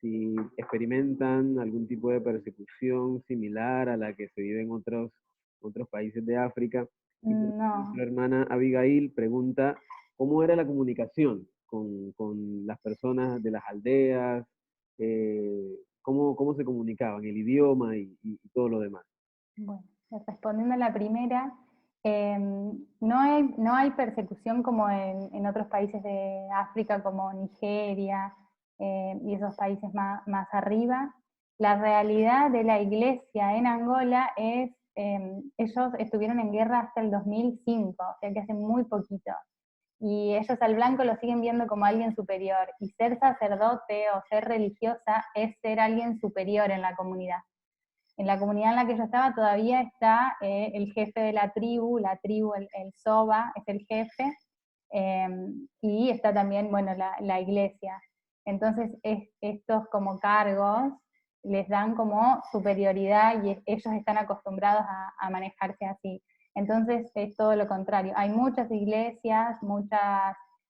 si experimentan algún tipo de persecución similar a la que se vive en otros países de África. Y No. nuestra hermana Abigail pregunta cómo era la comunicación con las personas de las aldeas, cómo se comunicaban, el idioma y todo lo demás. Bueno, respondiendo a la primera, no hay persecución como en otros países de África, como Nigeria y esos países más arriba. La realidad de la iglesia en Angola es, ellos estuvieron en guerra hasta el 2005, o sea que hace muy poquito. Y ellos al blanco lo siguen viendo como alguien superior. Y ser sacerdote o ser religiosa es ser alguien superior en la comunidad. En la comunidad en la que yo estaba todavía está el jefe de la tribu, el Soba es el jefe, y está también, bueno, la iglesia. Entonces estos como cargos les dan como superioridad y ellos están acostumbrados a manejarse así. Entonces es todo lo contrario. Hay muchas iglesias,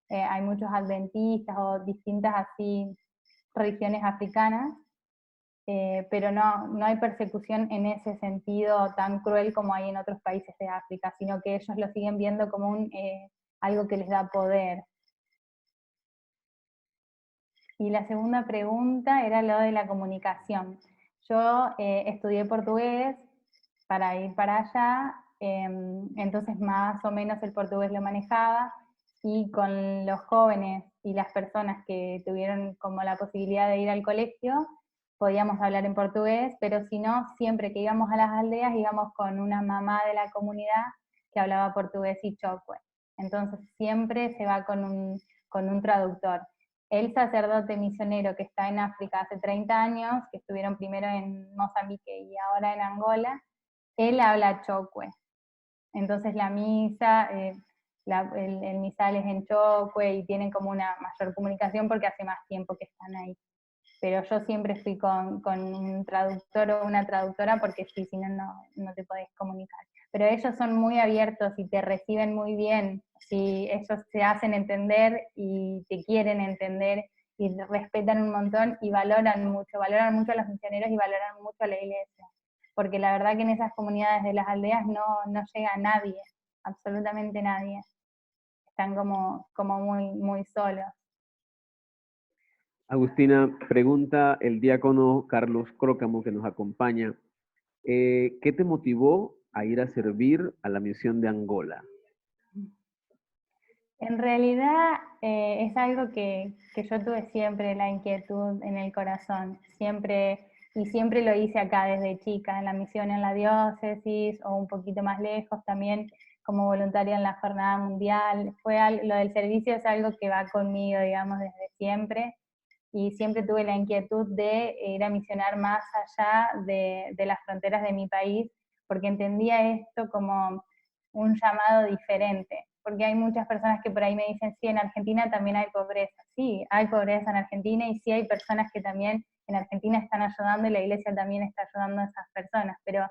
hay muchos adventistas o distintas así religiones africanas, pero no hay persecución en ese sentido tan cruel como hay en otros países de África, sino que ellos lo siguen viendo como algo que les da poder. Y la segunda pregunta era lo de la comunicación. Yo estudié portugués para ir para allá, entonces más o menos el portugués lo manejaba, y con los jóvenes y las personas que tuvieron como la posibilidad de ir al colegio, podíamos hablar en portugués, pero si no, siempre que íbamos a las aldeas íbamos con una mamá de la comunidad que hablaba portugués y chocwe. Entonces siempre se va con un traductor. El sacerdote misionero que está en África hace 30 años, que estuvieron primero en Mozambique y ahora en Angola, él habla chocwe. Entonces la misa, el misal es en chocwe y tienen como una mayor comunicación porque hace más tiempo que están ahí. Pero yo siempre fui con un traductor o una traductora porque sí, si no te podés comunicar. Pero ellos son muy abiertos y te reciben muy bien, si ellos se hacen entender y te quieren entender y respetan un montón y valoran mucho a los misioneros y valoran mucho a la iglesia. Porque la verdad que en esas comunidades de las aldeas no llega nadie, absolutamente nadie. Están como muy solos. Agustina, pregunta el diácono Carlos Crócamo, que nos acompaña. ¿Qué te motivó a ir a servir a la misión de Angola? En realidad es algo que yo tuve siempre, la inquietud en el corazón, siempre lo hice acá desde chica, en la misión en la diócesis o un poquito más lejos también como voluntaria en la Jornada Mundial. Lo del servicio es algo que va conmigo, digamos, desde siempre, y siempre tuve la inquietud de ir a misionar más allá de las fronteras de mi país, porque entendía esto como un llamado diferente, porque hay muchas personas que por ahí me dicen, sí, en Argentina también hay pobreza. Sí, hay pobreza en Argentina y sí hay personas que también en Argentina están ayudando y la iglesia también está ayudando a esas personas, pero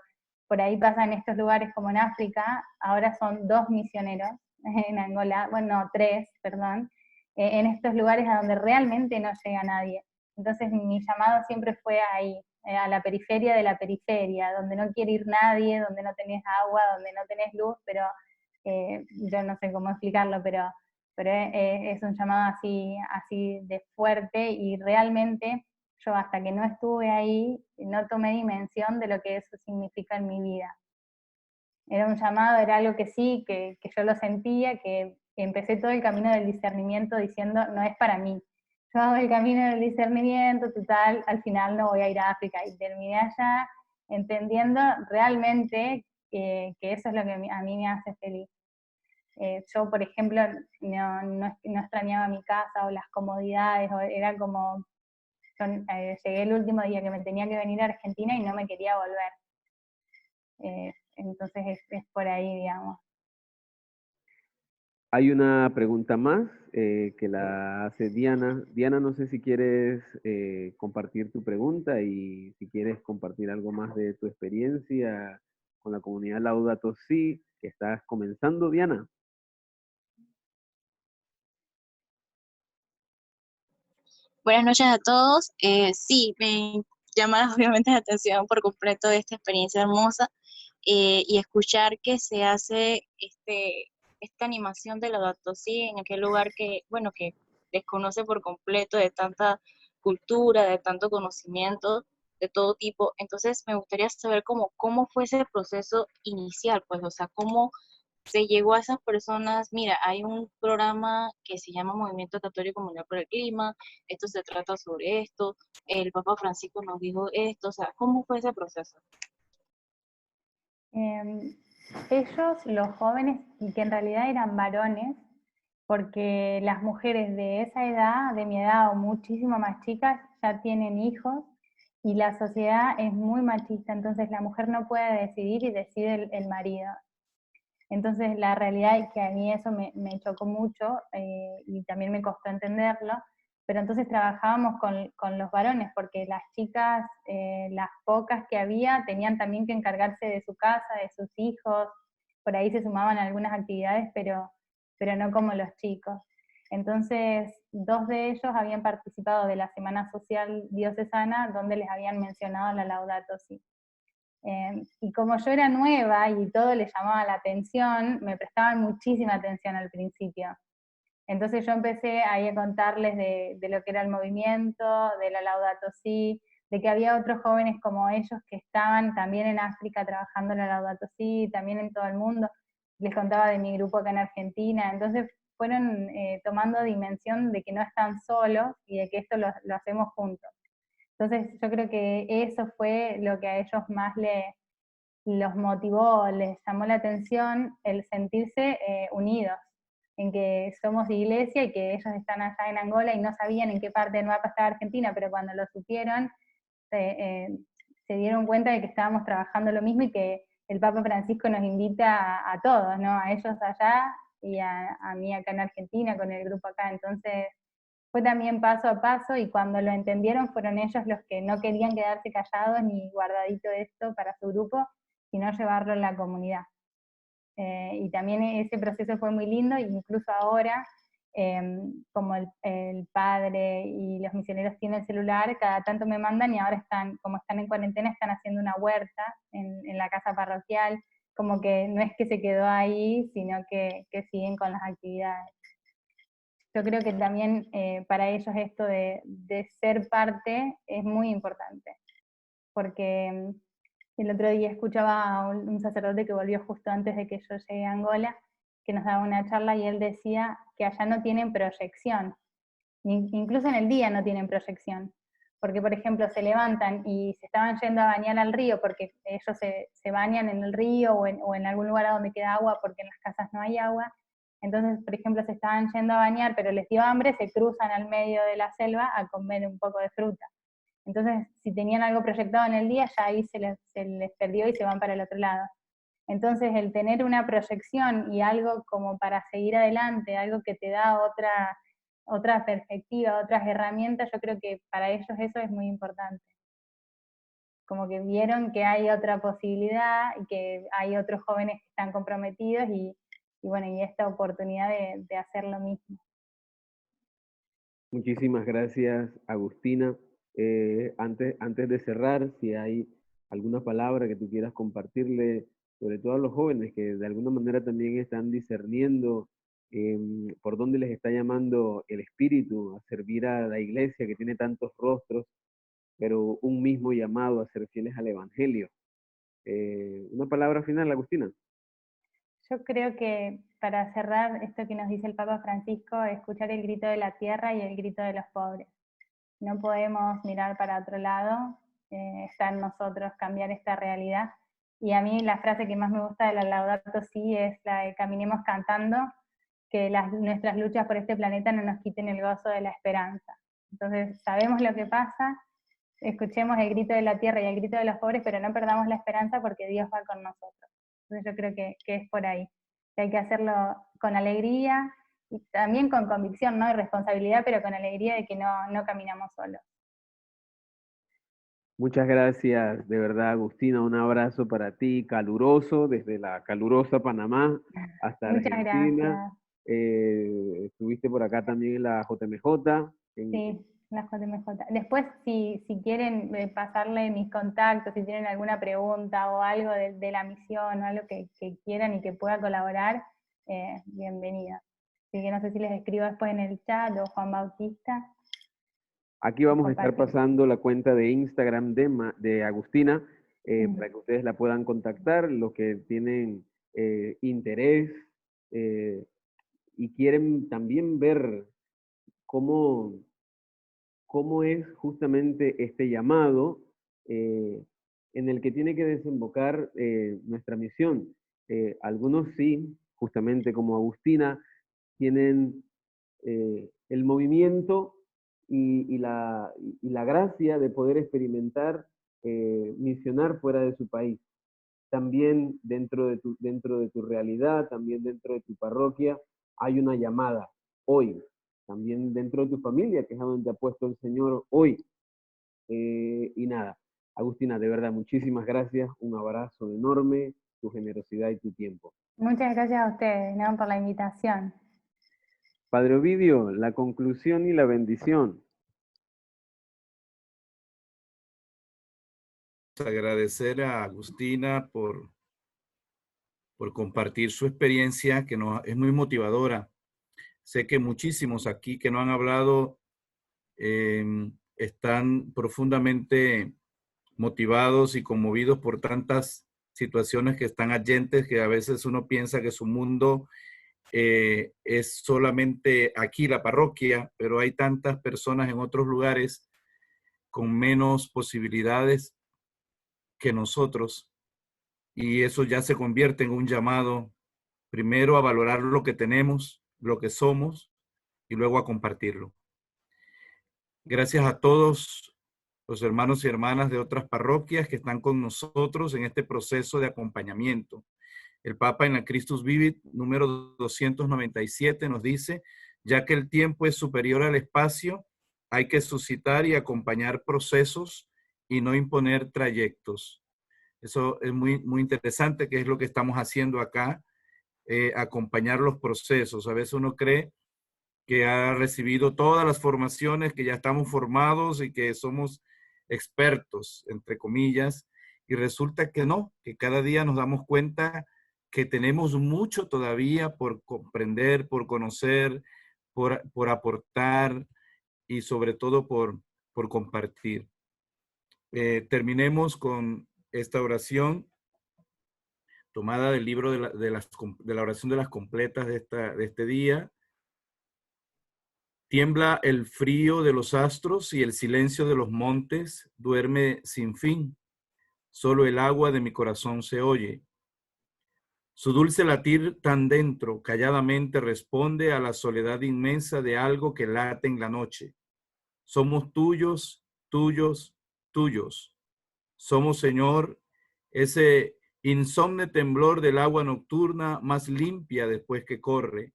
por ahí pasa en estos lugares como en África, ahora son 2 misioneros, en Angola, bueno, 3, perdón, en estos lugares a donde realmente no llega nadie. Entonces mi llamado siempre fue ahí, a la periferia de la periferia, donde no quiere ir nadie, donde no tenés agua, donde no tenés luz, pero yo no sé cómo explicarlo, pero es un llamado así de fuerte, y realmente yo hasta que no estuve ahí no tomé dimensión de lo que eso significa en mi vida. Era un llamado, era algo que sí, que yo lo sentía, que empecé todo el camino del discernimiento diciendo, no es para mí. Yo hago el camino del discernimiento, total, al final no voy a ir a África. Y terminé allá entendiendo realmente que eso es lo que a mí me hace feliz. Yo, por ejemplo, no extrañaba mi casa o las comodidades, era como, llegué el último día que me tenía que venir a Argentina y no me quería volver. Entonces es por ahí, digamos. Hay una pregunta más que la hace Diana. Diana, no sé si quieres compartir tu pregunta y si quieres compartir algo más de tu experiencia con la comunidad Laudato Si, que estás comenzando, Diana. Buenas noches a todos. Sí, me llama obviamente la atención por completo esta experiencia hermosa, y escuchar que se hace esta animación de Laudato Si en aquel lugar que, bueno, que desconoce por completo de tanta cultura, de tanto conocimiento de todo tipo. Entonces me gustaría saber cómo fue ese proceso inicial, pues, o sea, cómo se llegó a esas personas. Mira, hay un programa que se llama Movimiento Católico Mundial por el Clima, esto se trata sobre esto, el Papa Francisco nos dijo esto, o sea, ¿cómo fue ese proceso? Ellos, los jóvenes, y que en realidad eran varones, porque las mujeres de esa edad, de mi edad o muchísimo más chicas, ya tienen hijos, y la sociedad es muy machista, entonces la mujer no puede decidir y decide el marido. Entonces la realidad es que a mí eso me chocó mucho, y también me costó entenderlo, pero entonces trabajábamos con los varones, porque las chicas, las pocas que había, tenían también que encargarse de su casa, de sus hijos, por ahí se sumaban a algunas actividades, pero no como los chicos. Entonces, 2 de ellos habían participado de la Semana Social Diocesana, donde les habían mencionado la Laudato Si. Y como yo era nueva y todo les llamaba la atención, me prestaban muchísima atención al principio. Entonces yo empecé ahí a contarles de lo que era el movimiento, de la Laudato Si, de que había otros jóvenes como ellos que estaban también en África trabajando en la Laudato Si, también en todo el mundo. Les contaba de mi grupo acá en Argentina. Entonces fueron tomando dimensión de que no están solos y de que esto lo hacemos juntos. Entonces yo creo que eso fue lo que a ellos más los motivó, les llamó la atención, el sentirse unidos, en que somos iglesia y que ellos están allá en Angola y no sabían en qué parte del mapa estaba Argentina, pero cuando lo supieron se dieron cuenta de que estábamos trabajando lo mismo y que el Papa Francisco nos invita a todos, ¿no? A ellos allá y a mí acá en Argentina con el grupo acá. Entonces fue también paso a paso, y cuando lo entendieron fueron ellos los que no querían quedarse callados ni guardadito esto para su grupo, sino llevarlo en la comunidad. Y también ese proceso fue muy lindo, e incluso ahora, como el padre y los misioneros tienen el celular, cada tanto me mandan, y ahora como están en cuarentena, están haciendo una huerta en la casa parroquial, como que no es que se quedó ahí, sino que siguen con las actividades. Yo creo que también para ellos esto de ser parte es muy importante, porque el otro día escuchaba a un sacerdote que volvió justo antes de que yo llegué a Angola, que nos daba una charla, y él decía que allá no tienen proyección, incluso en el día no tienen proyección, porque por ejemplo se levantan y se estaban yendo a bañar al río, porque ellos se bañan en el río o en algún lugar donde queda agua, porque en las casas no hay agua. Entonces, por ejemplo, se estaban yendo a bañar, pero les dio hambre, se cruzan al medio de la selva a comer un poco de fruta. Entonces, si tenían algo proyectado en el día, ya ahí se les perdió y se van para el otro lado. Entonces, el tener una proyección y algo como para seguir adelante, algo que te da otra perspectiva, otras herramientas, yo creo que para ellos eso es muy importante. Como que vieron que hay otra posibilidad y que hay otros jóvenes que están comprometidos y bueno, y esta oportunidad de hacer lo mismo. Muchísimas gracias, Agustina. Antes de cerrar, si hay alguna palabra que tú quieras compartirle, sobre todo a los jóvenes que de alguna manera también están discerniendo por dónde les está llamando el Espíritu a servir a la iglesia que tiene tantos rostros, pero un mismo llamado a ser fieles al Evangelio. Una palabra final, Agustina. Yo creo que para cerrar esto que nos dice el Papa Francisco, escuchar el grito de la tierra y el grito de los pobres. No podemos mirar para otro lado, está en nosotros cambiar esta realidad. Y a mí la frase que más me gusta de la Laudato Si es la de caminemos cantando, que nuestras luchas por este planeta no nos quiten el gozo de la esperanza. Entonces sabemos lo que pasa, escuchemos el grito de la tierra y el grito de los pobres, pero no perdamos la esperanza porque Dios va con nosotros. Entonces yo creo que es por ahí, que hay que hacerlo con alegría y también con convicción, ¿no? Y responsabilidad, pero con alegría de que no caminamos solos. Muchas gracias, de verdad, Agustina. Un abrazo para ti, caluroso, desde la calurosa Panamá hasta Muchas Argentina. gracias. Estuviste por acá también en la JMJ. Sí, la JMJ. Después, si quieren pasarle mis contactos, si tienen alguna pregunta o algo de la misión o algo que quieran y que pueda colaborar, bienvenida. Así que no sé si les escribo después en el chat o Juan Bautista. Aquí vamos a estar pasando la cuenta de Instagram de Agustina para que ustedes la puedan contactar, los que tienen interés y quieren también ver cómo es justamente este llamado en el que tiene que desembocar nuestra misión. Algunos sí, justamente como Agustina, tienen el movimiento y la gracia de poder experimentar misionar fuera de su país. También dentro de tu realidad, también dentro de tu parroquia, hay una llamada hoy. también dentro de tu familia, que es a donde te ha puesto el Señor hoy. Y nada, Agustina, de verdad, muchísimas gracias, un abrazo enorme, tu generosidad y tu tiempo. Muchas gracias a ustedes, ¿no?, por la invitación. Padre Ovidio, la conclusión y la bendición. Agradecer a Agustina por compartir su experiencia, que es muy motivadora. Sé que muchísimos aquí que no han hablado están profundamente motivados y conmovidos por tantas situaciones que están adyentes, que a veces uno piensa que su mundo es solamente aquí la parroquia, pero hay tantas personas en otros lugares con menos posibilidades que nosotros, y eso ya se convierte en un llamado primero a valorar lo que tenemos, lo que somos, y luego a compartirlo. Gracias a todos los hermanos y hermanas de otras parroquias que están con nosotros en este proceso de acompañamiento. El Papa en la Christus Vivit número 297 nos dice, ya que el tiempo es superior al espacio, hay que suscitar y acompañar procesos y no imponer trayectos. Eso es muy, muy interesante, que es lo que estamos haciendo acá, acompañar los procesos. A veces uno cree que ha recibido todas las formaciones, que ya estamos formados y que somos expertos, entre comillas, y resulta que no, que cada día nos damos cuenta que tenemos mucho todavía por comprender, por conocer, por aportar y sobre todo por compartir. Terminemos con esta oración tomada del libro de la oración de las completas de este día. Tiembla el frío de los astros y el silencio de los montes duerme sin fin. Solo el agua de mi corazón se oye. Su dulce latir tan dentro calladamente responde a la soledad inmensa de algo que late en la noche. Somos tuyos, tuyos, tuyos. Somos, Señor, ese insomne temblor del agua nocturna más limpia después que corre.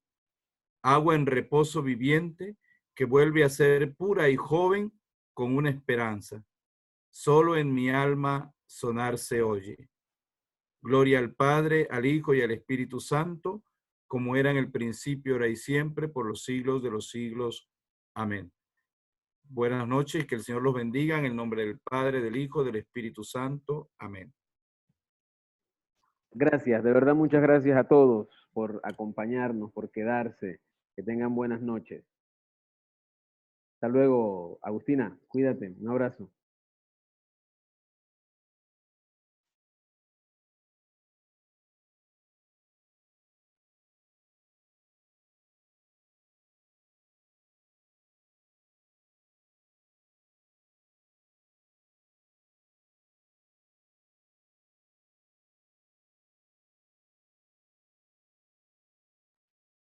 Agua en reposo viviente que vuelve a ser pura y joven con una esperanza. Solo en mi alma sonar se oye. Gloria al Padre, al Hijo y al Espíritu Santo, como era en el principio, ahora y siempre, por los siglos de los siglos. Amén. Buenas noches, que el Señor los bendiga en el nombre del Padre, del Hijo, del Espíritu Santo. Amén. Gracias, de verdad muchas gracias a todos por acompañarnos, por quedarse. Que tengan buenas noches. Hasta luego, Agustina, cuídate, un abrazo.